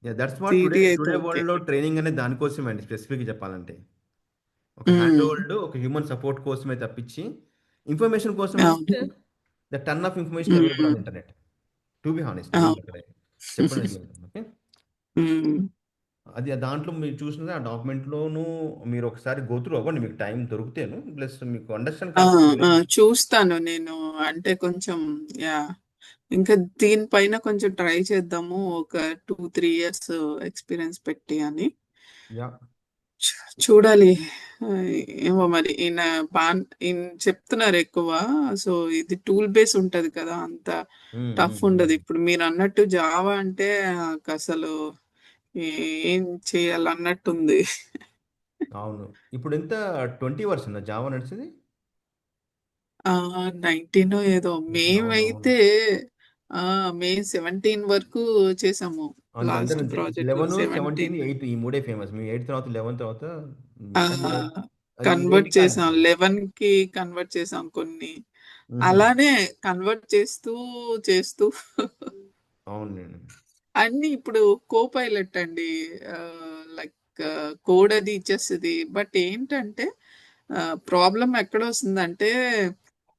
Yeah! That's what today theory అయితే టుడే ఓకే. వరల్డ్‌లో ట్రైనింగ్ అనేది దానికోసమే అండి స్పెసిఫిక్‌గా చెప్పాలంటే. ఒక హ్యాండ్ హ్మ్. హోల్డ్, ఒక హ్యూమన్ సపోర్ట్ కోసమే తప్పించి, ఇన్ఫర్మేషన్ కోసం అవును. అంటే the ton of information available hmm. On internet. To be honest ah! మీకు అక్కడ చెప్పడానికి ఓకే. హ్మ్. అది దాంట్లో మీరు చూసినది ఆ డాక్యుమెంట్‌లోనూ మీరు ఒకసారి గో త్రూ అవ్వండి. మీకు టైం దొరికితేను. ప్లస్ మీకు అండర్‌స్టాండ్ ఆ! కాకపోతే ఆ! వేరే చూస్తాను నేను. అంటే కొంచెం యాహ్! ఇంకా దీనిపైన కొంచెం ట్రై చేద్దాము. ఒక 2, 3 ఇయర్స్ ఎక్స్‌పీరియన్స్ పెట్టి అని. యాహ్! చు చూడాలి. ఆహ్, ఏమో మరి ఈయన చెప్తున్నారెక్కువ. సో, ఇది టూల్ బేస్ ఉంటది కదా! అంత హ్మ్. టఫ్ హ్మ్. ఉండదు. హ్మ్. ఇప్పుడు మీరన్నట్టు జావా అంటే నాకసలు ఏం చేయాలన్నట్టుంది. అవును. ఇప్పుడెంత 20 వర్షనా జావా నడిచేది? ఆ! 19 ఏదో అవునవును. మేమైతే ఆ! మే 17 వరకు చేసాము. అంతే లాస్ట్ అందరంతే. ప్రాజెక్ట్ 11, 17, 17 8 ఈ మూడే ఫేమస్. మేము 8 తర్వాత 11 తర్వాత ఆ! మొత్తం అది కన్వర్ట్ ఇదేంటికి చేసాం. ఆగిపోయింది. 11కి కన్వర్ట్ చేసాం కొన్ని. హుహు. అలానే కన్వర్ట్ చేస్తూ, చేస్తూ అవునండి. అన్నీ ఇప్పుడు కోపైలట్ అండి. లైక్ కోడ్ అది ఇచ్చేస్తది. బట్ ఏంటంటే ప్రాబ్లమ్ ఎక్కడొస్తుందంటే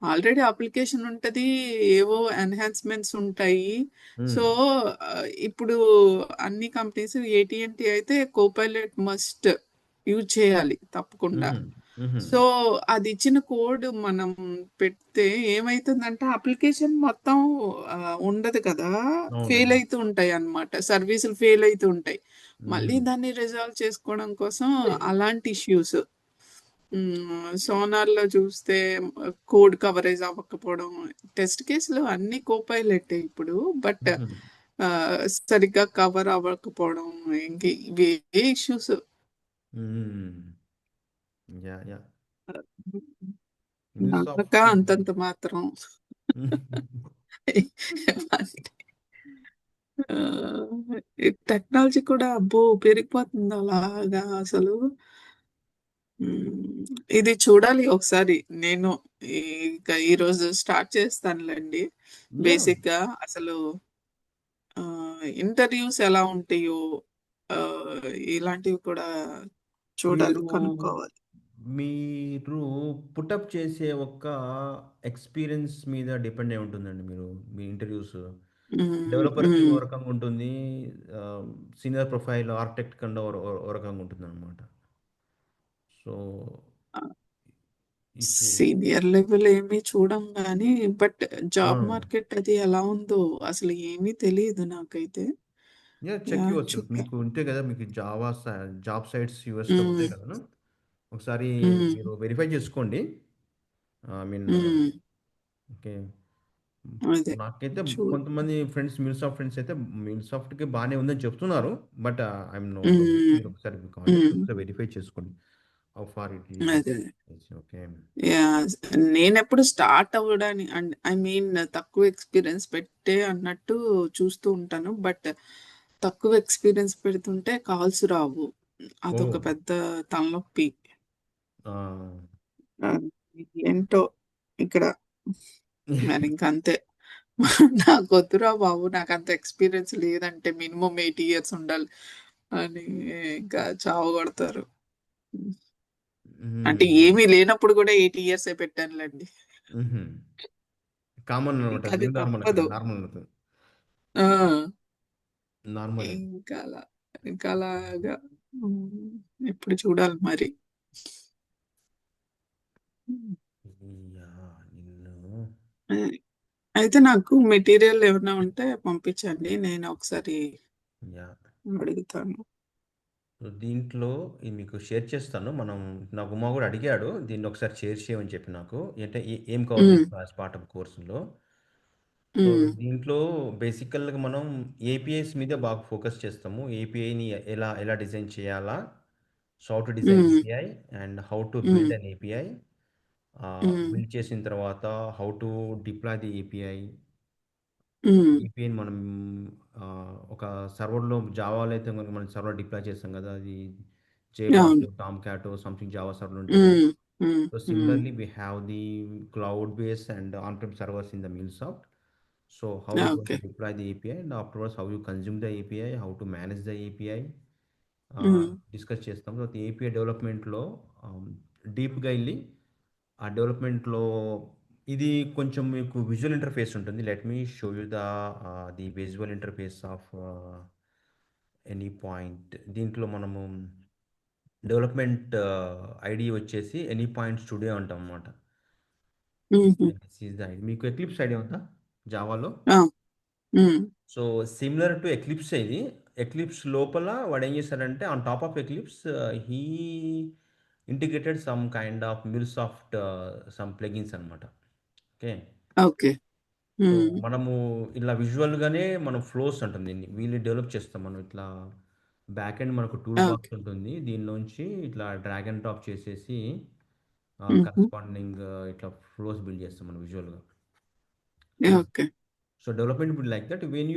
ఆల్రెడీ అప్లికేషన్ ఉంటది. ఏవో ఎన్హాన్స్‌మెంట్స్ ఉంటాయి. హ్మ్. సో, ఇప్పుడు అన్ని కంపెనీస్ ఏటీ&టీ అయితే కోపైలట్ మస్ట్ యూజ్ చేయాలి తప్పకుండా. హుహు. హుహు. సో, అదిచ్చిన కోడ్ మనం పెడితే ఏమైతుందంటే అప్లికేషన్ మొత్తం ఉండదు కదా! ఫెయిల్ అవునవును. అయితూ ఉంటాయన్నమాట. సర్వీసులు ఫెయిల్ అయితూ ఉంటాయి. హుహు. మళ్ళీ దాన్ని రిజాల్వ్ చేసుకోవడం కోసం అలాంటి ఇష్యూస్. సోనార్‌లో చూస్తే కోడ్ కవరేజ్ అవ్వకపోవడం, టెస్ట్ కేస్‌లు అన్నీ కోపైలట్టే ఇప్పుడు. బట్ హుహు. సరిగ్గా కవర్ అవ్వకపోవడం ఇంక ఇవే ఇష్యూస్. హ్మ్. యాహ్! యాహ్! హ్మ్. నమ్మక మ్యూల్‌సాఫ్ట్ అంతంత మాత్రం. అంటే ఈ టెక్నాలజీ కూడా అబ్బో! పెరిగిపోతుంది అలాగా అసలు. హ్మ్. ఇది చూడాలి ఒకసారి నేను ఇక ఈరోజు స్టార్ట్ చేస్తానులెండి. యాహ్! బేసిక్‌గా అసలు ఇంటర్‌వ్యూస్ ఎలా ఉంటాయో ఇలాంటివి కూడా చూడాలి, మీరు కనుక్కోవాలి. మీరు పుటప్ చేసే ఒక ఎక్స్‌పీరియన్స్ మీద డిపెండ్ అయి ఉంటుందండి మీ ఇంటర్‌వ్యూస్. హ్మ్. డెవలపర్‌కి ఓ హ్మ్. రకంగా ఉంటుంది. ఆహ్, సీనియర్ ప్రొఫైల్ ఆర్కిటెక్ట్ కన్నా ఓ రకంగా ఉంటుందనమాట. సో, ఆ! ఇఫ్ యూ సీనియర్ లెవెల్ ఏమి చూడం గానీ, బట్ ఆ! జాబ్ మార్కెట్ అది ఎలా ఉందో అసలు ఏమీ తెలీదు నాకైతే. యాహ్! Check yeah! యువర్‌సెల్ఫ్. చూద్దాం. మీకు ఉంటే కదా! మీకు జాబ్ సైట్స్ యూఎస్‌లో హ్మ్. ఉంటాయి కదను. ఒకసారి హ్మ్. మీరు వెరిఫై చేసుకోండి. ఐ మీన్ హ్మ్. ఓకే. అదే. నాకైతే చూ కొంతమంది ఫ్రెండ్స్ మ్యూల్సాఫ్ట్ ఫ్రెండ్స్ అయితే మ్యూల్సాఫ్ట్‌కి బానే ఉందని చెప్తున్నారు. బట్ ఐయామ్ నో నో హ్మ్. మీరు ఒకసారి కాంటాక్ట్ హ్మ్. ఒకసారి వెరిఫై చేసుకోండి. హౌ ఫార్ ఇట్ అదే. Is okay. యాహ్! నేనెప్పుడు స్టార్ట్ అవ్వడాని ఐ మీన్ తక్కువ ఎక్స్‌పీరియన్స్ పెట్టే అన్నట్టు చూస్తూ ఉంటాను. బట్ తక్కువ ఎక్స్‌పీరియన్స్ పెడుతుంటే కాల్స్ రావు. ఓహ్! అదొక పెద్ద తలనొప్పి. ఆ! ఆహ్, ఏంటో ఇక్కడ మరింక అంతే. నాకొద్దురా బాబు! నాకంత ఎక్స్‌పీరియన్స్ లేదంటే మినిమమ్ 8 ఇయర్స్ ఉండాలి అని ఇంకా చావగొడతారు. హ్మ్. అంటే హ్మ్. ఏమీ లేనప్పుడు గూడా 8 ఇయర్సే పెట్టానులెండి. హుహు. కామన్ అనమాట. ఇంక అది న్యూ నార్మల్ అక్కడ తప్పదు. నార్మల్ అవుతది. ఆ! నార్మలే. ఇంకలా ఇంకలాగా హ్మ్. ఇప్పుడు చూడాలి మరి. హ్మ్. యాహ్! నిన్ను హ్మ్. అయితే నాకు మెటీరియల్ ఏమన్నా ఉంటే పంపించండి. నేను ఒకసారి యాహ్! అడుగుతాను. సో, దీంట్లో ఇది మీకు షేర్ చేస్తాను. నాకు ఉమా గూడా అడిగాడు. దీన్ని ఒకసారి షేర్ చేయమని చెప్పి నాకు. అంటే ఏం కవర్ హ్మ్. చేస్తున్నావు యాస్ పార్ట్ ఆఫ్ కోర్స్‌లో. సో, హ్మ్. దీంట్లో బేసికల్‌గా మనం ఏపీఐస్ మీదే బాగా ఫోకస్ చేస్తాము. ఏపీఐని ఎలా ఎలా డిజైన్ చేయాలా? సో, హౌ టు డిజైన్ హ్మ్. ఏపీఐ అండ్ హౌ టు హ్మ్. Build an API. హ్మ్. బిల్డ్ చేసిన తర్వాత how to deploy the API. హ్మ్. ఏపీఐని మనం ఒక సర్వర్‌లో జావాలో అయితే గనుక మనం సర్వర్ డిప్లాయ్ చేస్తాం గదా! అది అవును. జేబాటు, టామ్‌క్యాటో సంథింగ్ జావా సర్వర్‌లు ఉంటాయి గదా! హ్మ్. హ్మ్. So హ్మ్. similarly, we have the cloud-based and on-prem servers in the MuleSoft. So how you going okay. to deploy the API and afterwards how you consume the API, how to manage the API, హ్మ్. Discuss చేస్తాం. తర్వాత API డెవలప్‌మెంట్‌లో డీప్‌గా ఎళ్లి ఆ డెవలప్‌మెంట్‌లో ఇది కొంచెం మీకు విజువల్ ఇంటర్ఫేస్ ఉంటుంది. Let me show you the visual interface of Anypoint. దీంట్లో మనము డెవలప్మెంట్ ఐడి వచ్చేసి ఎనీ పాయింట్ స్టూడియో అంటాం అన్నమాట. హుహు. This is the IDE. మీకు ఎక్లిప్స్ ఐడియా ఉందా జావాలో? ఆ! Hmm. So similar to Eclipse ఇది. ఎక్లిప్స్ లోపల వాడు ఏం చేశాడంటే on top of Eclipse he integrated some kind of MuleSoft some plugins అనమాట. ఓకే. ఓకే. So hmm. మనము ఇలా విజువల్గానే మనం ఫ్లోస్ అంటాం దీన్ని వీళ్ళు డెవలప్ చేస్తాం మనం ఇట్లా. బ్యాక్ ఎండ్ మనకు టూల్ ఓకే. బాక్స్ ఉంటుంది, దీనిలోంచి ఇట్లా డ్రాగ్ అండ్ డ్రాప్ చేసేసి హుహు. కరస్పాండింగ్ ఇట్లా ఫ్లోస్ బిల్డ్ చేస్తాం మనం విజువల్గా. Okay. So development will like that when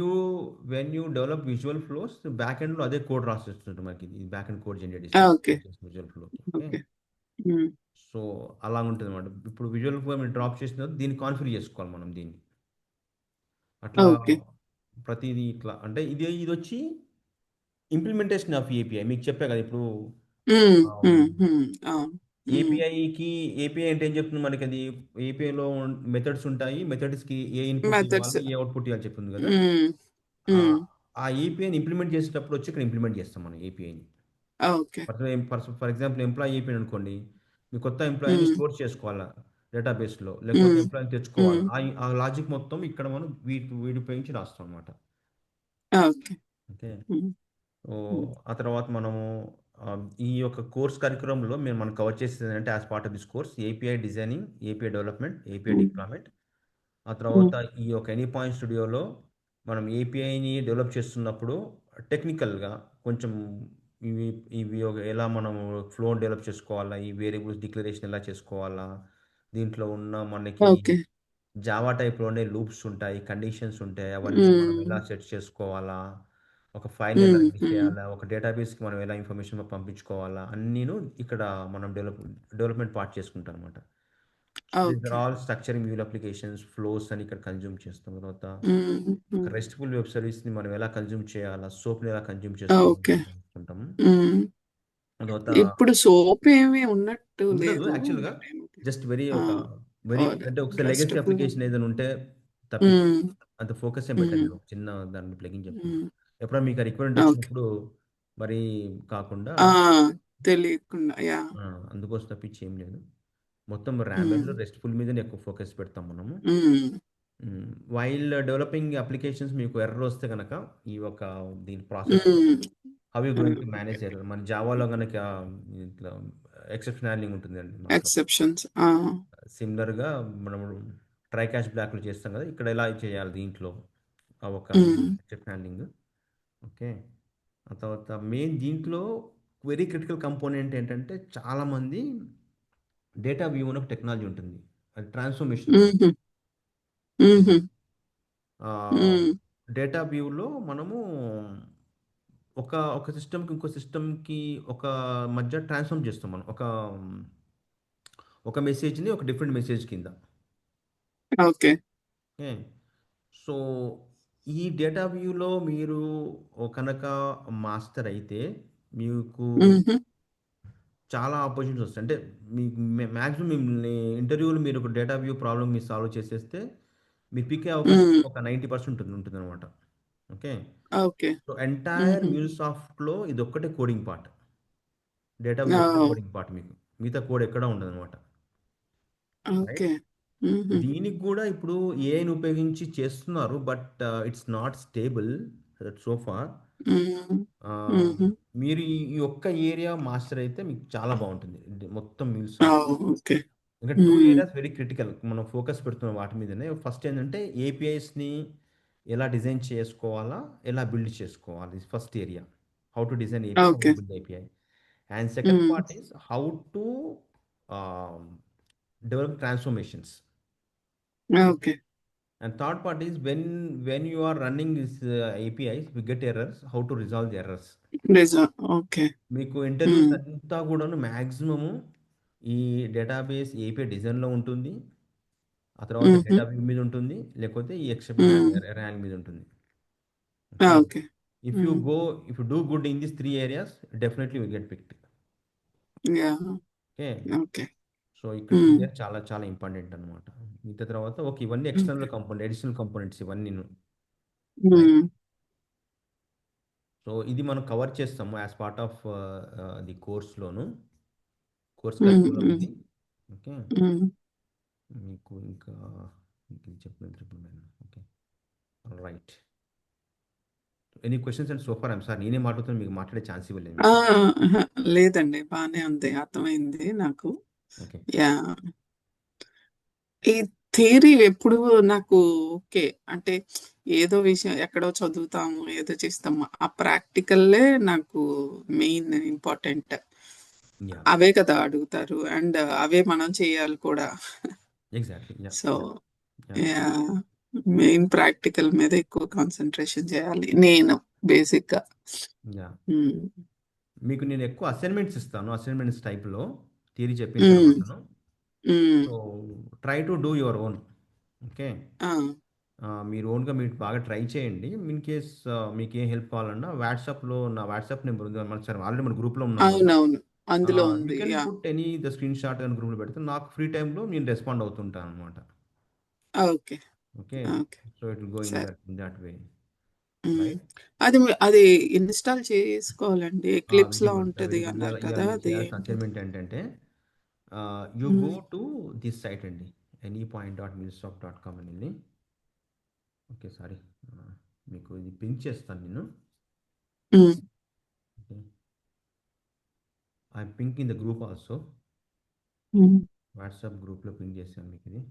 you develop visual flows back ఎండ్లో అదే కోడ్ రాసేస్తుంటుంది మనకి. ఇది back end code generate okay. చేసి విజువల్ ఫ్లోకి. ఓకే. ఓకే. హ్మ్. సో అలా ఉంటుంది అనమాట. ఇప్పుడు విజువల్ ఫ్లో మీరు డ్రాప్ చేసిన తర్వాత దీన్ని కాన్ఫిగర్ చేసుకోవాలి మనం దీన్ని. అట్లా ఓకే. ప్రతిదీ ఇట్లా అంటే ఇది వచ్చి ఇంప్లిమెంటేషన్ ఆఫ్ ఏపీఐ మీకు చెప్పా కదా ఇప్పుడు. హ్మ్. హ్మ్. హ్మ్. అవును. హ్మ్. ఏపీఐకి ఏపీఐ అంటే ఏం చెప్తుంది మనకి అది. ఏపీఐలో మెథడ్స్ ఉంటాయి, మెథడ్స్కి ఏ ఇన్పుట్ మెథడ్స్. ఇవ్వాలి ఏ అవుట్పుట్ ఇవ్వాలి చెప్తుంది కదా. హ్మ్. ఆ హ్మ్. ఆ ఏపీఐని ఇంప్లిమెంట్ చేసేటప్పుడు వచ్చి ఇక్కడ ఇంప్లిమెంట్ చేస్తాం మనం ఏపీఐని. Okay. For example employee API అనుకోండి. మీ కొత్త ఎంప్లాయీని హ్మ్. స్టోర్ చేసుకోవాలా డేటాబేస్లో, లేకపోతే హ్మ్. ఎంప్లాయీని తెచ్చుకోవాలి. హ్మ్. ఆ లాజిక్ మొత్తం ఇక్కడ మనం వీటిపైనుంచి రాస్తాం అనమాట. ఓకే. ఓకే. హ్మ్. సో హ్మ్. ఆ తర్వాత మనము ఈ యొక్క కోర్స్ కరికులంలో మేము మనం కవర్ చేసేది అంటే as part of this course API designing, API development, API హ్మ్. డిప్లాయ్మెంట్. ఆ తర్వాత హ్మ్. ఈ యొక్క ఎనీ పాయింట్ స్టూడియోలో మనం ఏపీఐని డెవలప్ చేస్తున్నప్పుడు టెక్నికల్గా కొంచెం ఇవి ఇవి ఎలా మనము ఫ్లో డెవలప్ చేసుకోవాలా, ఈ వేరియబుల్స్ డిక్లరేషన్ ఎలా చేసుకోవాలా, దీంట్లో ఉన్న మనకి ఓకే. జావా టైప్‌లోనే లూప్స్ ఉంటాయి, కండిషన్స్ ఉంటాయి. అవన్నీ మనం హ్మ్. ఎలా సెట్ చేసుకోవాలా, ఒక ఫైల్‌ని ఎలా హ్మ్. రీడ్ హ్మ్. చేయాలా, ఒక డేటాబేస్‌కి మనం ఎలా ఇన్ఫర్మేషన్ పంపించుకోవాలా అన్నీను ఇక్కడ మనం డెవలప్‌మెంట్ పార్ట్ చేసుకుంటామనమాట. So these are okay. All structuring Mule applications, flows అని ఇక్కడ కన్జ్యూమ్ చేస్తాం. తర్వాత హ్మ్. ఒక హ్మ్. రెస్ట్‌ఫుల్ వెబ్ సర్వీస్‌ని మనం ఎలా కన్జ్యూమ్ చేయాలా, సోప్‌ని ఎలా కన్జ్యూమ్ చేసుకోవాలో ఓకే. తెలుసుకుంటాము. హ్మ్. తర్వాత ఇప్పుడు సోప్ ఏమి ఉన్నట్టు ఉండదు లేదు. యాక్చువల్‌గా. నేనేమిటి జస్ట్ ఆ! వెరీ ఓహ్! అంటే ఒకసారి లెగసీ రెస్ట్‌ఫుల్. అప్లికేషన్ ఏదైనా ఉంటే తప్పించి హ్మ్. అంత ఫోకస్ ఏం హ్మ్. పెట్టను నేను. చిన్న దాన్ని ప్లగిన్ చెప్తున్నా. హ్మ్. ఎప్పుడైనా మీకు ఆ రిక్వైర్మెంట్ ఓకే. వచ్చినప్పుడు మరీ కాకుండా ఆ! తెలియకుండా యాహ్! అందుకోసం తప్పించి ఏం లేదు. మొత్తం హ్మ్. రామెన్‌లో రెస్ట్‌ఫుల్ మీదనే ఎక్కువ ఫోకస్ పెడతాం మనము. హ్మ్. వైల్ డెవలపింగ్ అప్లికేషన్స్ మీకు ఎర్రర్ వస్తే గనక ఈ ఒక దీని ప్రాసెస్‌లో హ్మ్. How you going to okay. Manage error. మన జావాలో గనక ఇట్లా ఎక్సెప్షన్ హ్యాండ్లింగ్ ఉంటుందండి మనకు. ఎక్సెప్షన్స్. ఆ! సిమిలర్‌గా మనము ట్రై క్యాచ్ బ్లాక్‌లో చేస్తాం కదా. ఇక్కడ ఎలా చేయాలి దీంట్లో ఆ ఒక హ్మ్. Exception handling. ఓకే. ఆ తర్వాత మెయిన్ దీంట్లో వెరీ క్రిటికల్ కంపోనెంట్ ఏంటంటే చాలామంది డేటా వ్యూ అని ఒక టెక్నాలజీ ఉంటుంది. అది ట్రాన్స్‌ఫర్మేషన్ అనమాట. హుహు. ఓకే. హుహు. ఆహ్, హ్మ్. డేటా వ్యూలో మనము ఒక సిస్టమ్‌కి ఇంకో సిస్టమ్‌కి ఒక మధ్య ట్రాన్స్‌ఫార్మ్ చేస్తాం మనం. ఒక మెసేజ్‌ని ఒక డిఫరెంట్ మెసేజ్ కింద. ఓకే. ఓకే. సో, ఈ డేటా వ్యూలో మీరు కనుక మాస్టర్ అయితే మీకు హుహు. చాలా ఆపర్చునిటీస్ వస్తాయి. అంటే మీకు మాక్సిమం మిమ్మల్ని ఇంటర్వ్యూలో మీరు ఒక డేటా వ్యూ ప్రాబ్లమ్ మీరు సాల్వ్ చేసేస్తే మీరు పిక్ అయ్యే అవకాశం హ్మ్. ఒక 90% ఉంటుందన్నమాట. ఓకే. ఓకే. సో, ఎంటైర్ హుహు. మ్యూల్సాఫ్ట్‌లో ఇదొక్కటే కోడింగ్ పార్ట్. డేటా వ్యూ ఒక్కటే ఓహ్! కోడింగ్ పార్ట్ మీకు. మిగతా కోడ్ ఎక్కడా ఉండదన్నమాట. రైట్. ఓకే. హుహు. దీనికి గూడా ఇప్పుడు ఏఐని ఉపయోగించి చేస్తున్నారు. But it's not stable so far. Hmm. Ah, హుహు. మీరు ఈ ఒక్క ఏరియా మాస్టర్ అయితే మీకు చాలా బావుంటుంది. మొత్తం మ్యూల్సాఫ్ట్. ఓహ్! ఓకే. ఇంకా 2 హ్మ్. Areas very critical. మనం ఫోకస్ పెడుతున్న వాటి మీదనే. ఫస్ట్ ఏంటంటే ఏపీఐస్‌ని ఎలా డిజైన్ చేసుకోవాలా? ఎలా బిల్డ్ చేసుకోవాలి? First area. How to design API, how okay. To build API. And second హ్మ్. పార్ట్ ఈస్ హౌ టు ఆహ్, develop transformations. Okay. And third part is when you are running this APIs, we get errors. How to resolve the errors. Okay. మీకు interviews హ్మ్. అంతా కూడాను maximum ఈ database API డిజైన్‌లో ఉంటుంది. ఆ తర్వాత హుహు. డేటా వ్యూ మీద ఉంటుంది. లేకపోతే ఈ ఎక్సెప్షన్ హ్మ్. హ్యాండ్లింగ్ మీద ఉంటుంది. ఓకే. ఓకే. ఇఫ్ యూ హ్మ్. Go if you do good in these 3 areas definitely will get picked. Yeah! Okay. Okay. So, ఇక్కడ హ్మ్. టీడీఎస్ చాలా చాలా ఇంపార్టెంట్ అనమాట. మిగతా తర్వాత ఓకే. ఇవన్నీ okay. External component, additional components ఇవన్నీను. రైట్. హ్మ్. సో, ఇది మనం కవర్ చేస్తాము యాస్ పార్ట్ ఆఫ్ ది కోర్స్‌లోను. Course hmm. Curriculum hmm. ఇది. ఓకే. హ్మ్. మీకు ఇంకా మీకు ఇది చెప్పిన ట్రిపుల్ మైన్. Okay. Right. Any questions and so far I'm sorry నేనే మాట్లాడుతున్నాను. మీకు మాట్లాడే ఛాన్స్ ఇవ్వలేదు ఆ! మీకు. అహా! లేదండి. బానే ఉంది. అర్థమైంది నాకు. ఓకే. యాహ్! ఈ థియరీ ఎప్పుడు నాకు ఓకే. అంటే ఏదో విషయం ఎక్కడో చదువుతాము, ఏదో చేస్తాము. ఆ ప్రాక్టికల్లే నాకు మెయిన్ ఇంపార్టెంట్. యాహ్! అవే కదా అడుగుతారు. అండ్ అవే మనం చేయాలి కూడా. Exactly. Yeah! So, yeah! Yeah! Yeah! Main practical మీద ఎక్కువ కాన్సంట్రేషన్ చేయాలి నేను బేసిక్‌గా. యాహ్! హ్మ్. మీకు నేను ఎక్కువ అసైన్‌మెంట్స్ ఇస్తాను. అసైన్‌మెంట్స్ టైప్‌లో థియరీ చెప్పిన హ్మ్. తర్వాతను. హ్మ్. So, try to do your own. Okay. ఆ! మీరు ఓన్‌గా మీరు బాగా ట్రై చేయండి. ఇన్ కేస్ మీకేం హెల్ప్ కావాలన్నా వాట్సాప్‌లో నా వాట్సాప్ నంబర్ ఉంది. మన సరే ఆల్రెడీ మన గ్రూప్‌లో ఉన్నాం గదా! అవునవును. అందులో యూ ఉంది. Can yeah! Put any the screenshot అని గ్రూప్‌లో పెడితే నాకు ఫ్రీ టైమ్‌లో నేను రెస్పాండ్ అవుతుంటాననమాట. Okay. Okay. Okay. So, it will go సరే. In that way. Hmm. Right. అది ఇన్‌స్టాల్ చేసుకోవాలండి. అది ఎక్లిప్స్‌లా కూడా ఉంటది ఇవాళ అన్నారు ఇవాళ కదా! మీరు అది చేయాల్సిన ఏంటది? అసైన్‌మెంట్ ఏంటంటే యూ గో హ్మ్. టు దిస్ సైట్ అండి. anypoint.milsoft.com అని వెళ్ళి ఓకే. సారీ. మీకు ఇది పింక్ చేస్తాను నేను. హ్మ్. Okay. I pink in the group also. హ్మ్. వాట్సాప్ గ్రూప్‌లో పింక్ చేశాను మీకిది.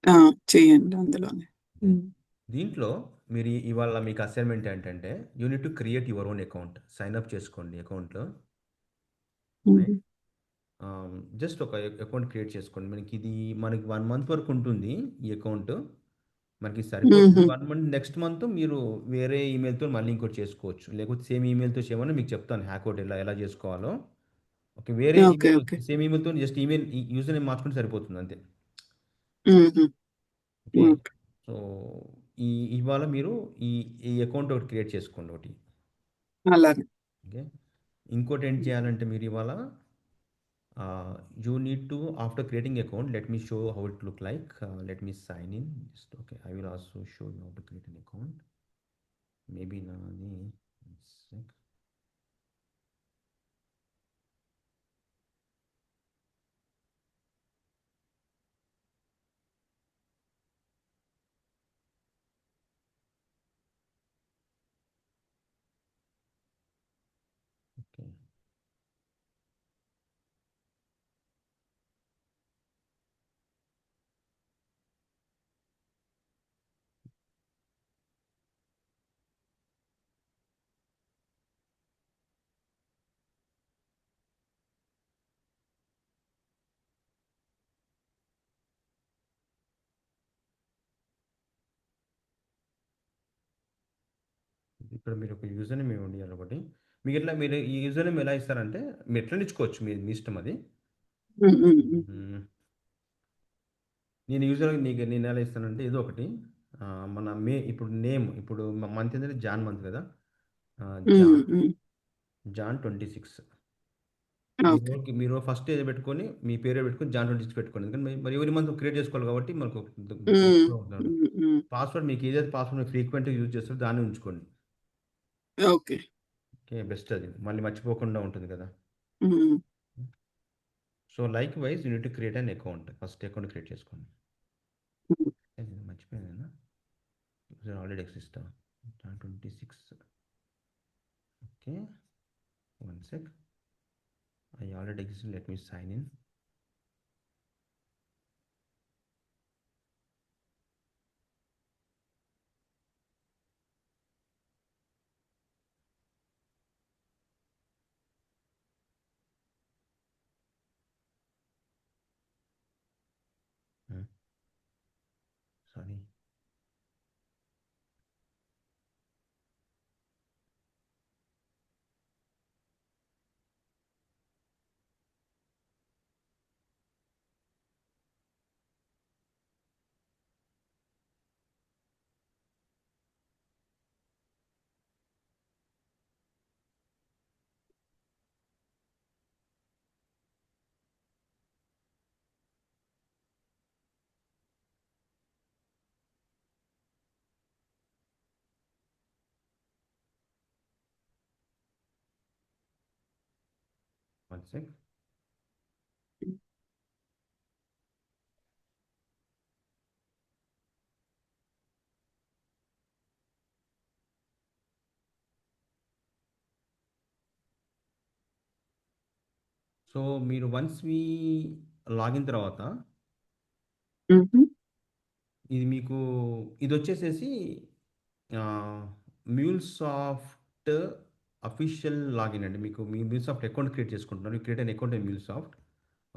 ఆ! చేయండి అందులోనే. ఓకే. హ్మ్. దీంట్లో మీరు ఇవాళ మీకు అసైన్‌మెంట్ ఏంటంటే you need to create your own account. Sign up చేసుకోండి అకౌంట్‌లో. హుహు. రైట్. జస్ట్ ఒక అకౌంట్ క్రియేట్ చేసుకోండి. మనకి 1 మంత్ వరకు ఉంటుంది ఈ అకౌంట్. మనకి సరిపోతుంది. హుహు. 1 మంత్ నెక్స్ట్ మంత్ మీరు వేరే ఈమెయిల్‌తో మళ్ళీ ఇంకోటి చేసుకోవచ్చు. లేకపోతే సేమ్ ఈమెయిల్‌తో చేయమని మీకు చెప్తాను హ్యాక్ ఔట్ ఎలా ఎలా చేసుకోవాలో. ఓకే. వేరే ఓకే. Email okay. సేమ్ ఈమెయిల్‌తో జస్ట్ ఈమెయిల్ యూజర్ నేమ్ మార్చుకుంటే సరిపోతుంది అంతే. హుహు. ఓకే. ఓకే. సో, ఈ ఇవాళ మీరు ఈ ఈ అకౌంట్ ఒకటి క్రియేట్ చేసుకోండి ఒకటి. అలానే. ఓకే. ఇంకోటేంటి చేయాలంటే మీరివాళ you need to, after creating account, let me show how it look like. Let me sign in. Just okay. I will also show you how to create an account. Maybe nani. One sec. Okay. ఇక్కడ మీరు ఒక user name ఇవ్వండి ఒకటి. మీకు ఎట్లా మీరు ఈ user name ఎలా ఇస్తారంటే మీరు ఎట్లా ఇచ్చుకోవచ్చు మీ ఇష్టం అది. హ్మ్. హ్మ్. హ్మ్. మ్మ్. నేను ఎలా ఇస్తానంటే ఏదో ఒకటి మన ఇప్పుడు నేమ్ ఇప్పుడు మంత్ ఏంటంటే జాన్ మంత్ కదా. హ్మ్. జాన్ హ్మ్. జాన్ 26. ఓకే. మీరు ఫస్ట్ ఏదో పెట్టుకొని మీ పేరే పెట్టుకొని జాన్ 26 పెట్టుకోండి. ఎందుకంటే మరి ఎవరీ మంత్ క్రియేట్ చేసుకోవాలి కాబట్టి మనకు హ్మ్. గుర్తుగా ఉండాలి. హ్మ్. హ్మ్. పాస్వర్డ్ మీకు ఏదైతే పాస్వర్డ్ మీరు ఫ్రీక్వెంట్‌గా యూజ్ చేస్తారో దాన్ని ఉంచుకోండి. ఓకే. ఓకే. బెస్ట్ అది. మళ్ళీ మర్చిపోకుండా ఉంటుంది కదా! Hmm. So, likewise you need to create an account. First account create చేసుకోండి. హ్మ్. నేను మర్చిపోయానా? యూజర్ ఆల్రెడీ ఎక్సిస్టా? John 26. Okay. One sec. I already exist. Let me sign in. Sorry. One sec. So మీరు once మీ login తర్వాత మ్మ్. ఇది మీకు ఇది వచ్చేసేసి మ్యూల్సాఫ్ట్ అఫీషియల్ లాగిన్ అండి. మీకు మీ మ్యూల్సాఫ్ట్ అకౌంట్ క్రియేట్ చేసుకుంటున్నారు. Create an account in MuleSoft.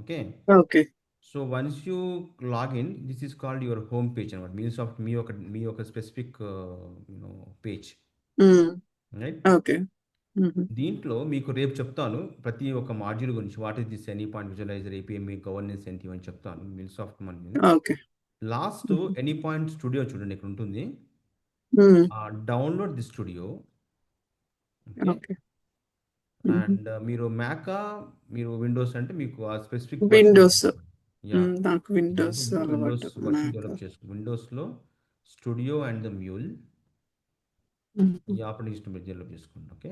Okay. Okay. So once you login, this is called your home page అనమాట. మ్యూల్సాఫ్ట్ మీ ఒక స్పెసిఫిక్ పేజ్, మ్మ్. రైట్. ఓకే. మ్మ్. దీంట్లో మీకు రేపు చెప్తాను ప్రతి ఒక్క మాడ్యూల్ గురించి. What is this Anypoint Visualizer, APM, governance ఏంటి అని చెప్తాను. మ్యూల్సాఫ్ట్ మనకి ఓకే. లాస్ట్ మ్మ్. ఎనీ పాయింట్ స్టూడియో చూడండి ఇక్కడ ఉంటుంది. మ్మ్. Download the studio. Okay. Okay. Hmm. And మీరు మ్యాకా, మీరు విండోస్ అంటే మీకు ఆ స్పెసిఫిక్ వర్షన్. విండోస్. యా, నాకు విండోస్ ఎగ్జాంపుల్ మీరు విండోస్ అలవాటు. Version Mac. డెవలప్ చేసుకో. విండోస్లో స్టూడియో అండ్ ద మ్యూల్, ఈ మ్మ్. ఆపరేటింగ్ సిస్టమ్ మీరు డెవలప్ చేసుకోండి. ఓకే.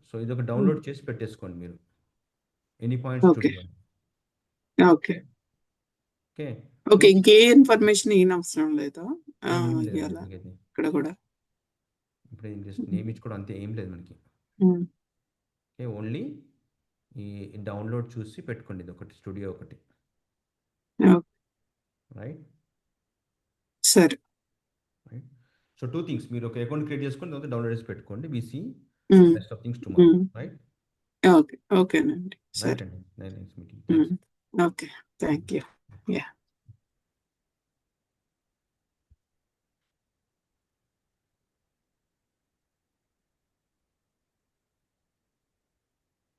సో ఇది ఒక మ్మ్. డౌన్లోడ్ చేసి పెట్టేసుకోండి మీరు, Anypoint okay. Studio. Okay. Okay. Okay. ఇంకే ఇన్ఫర్మేషన్ ఏం అవసరం లేదా ఏం లేదండి ఇవాళ ఇప్పటికైతే. ఇక్కడ కూడా? ఇప్పుడు ఏం జస్ట్ నేమ్ ఇచ్చుకోవడం అంతే, ఏం లేదు మనకి. మ్మ్. ఓకే. ఓన్లీ ఈ డౌన్లోడ్ చూసి పెట్టుకోండి, ఇది ఒకటి స్టూడియో ఒకటి, ఓకే. రైట్. సరే. రైట్. సో టూ థింగ్స్, మీరు ఒక అకౌంట్ క్రియేట్ చేసుకొని తర్వాత డౌన్లోడ్ చేసి పెట్టుకోండి. BC hmm. Rest of things tomorrow, hmm. Right. Okay. ఓకేనండి. రైట్ సరే. అండి. Nice meeting. Thanks. Okay. Thank you. Yeah.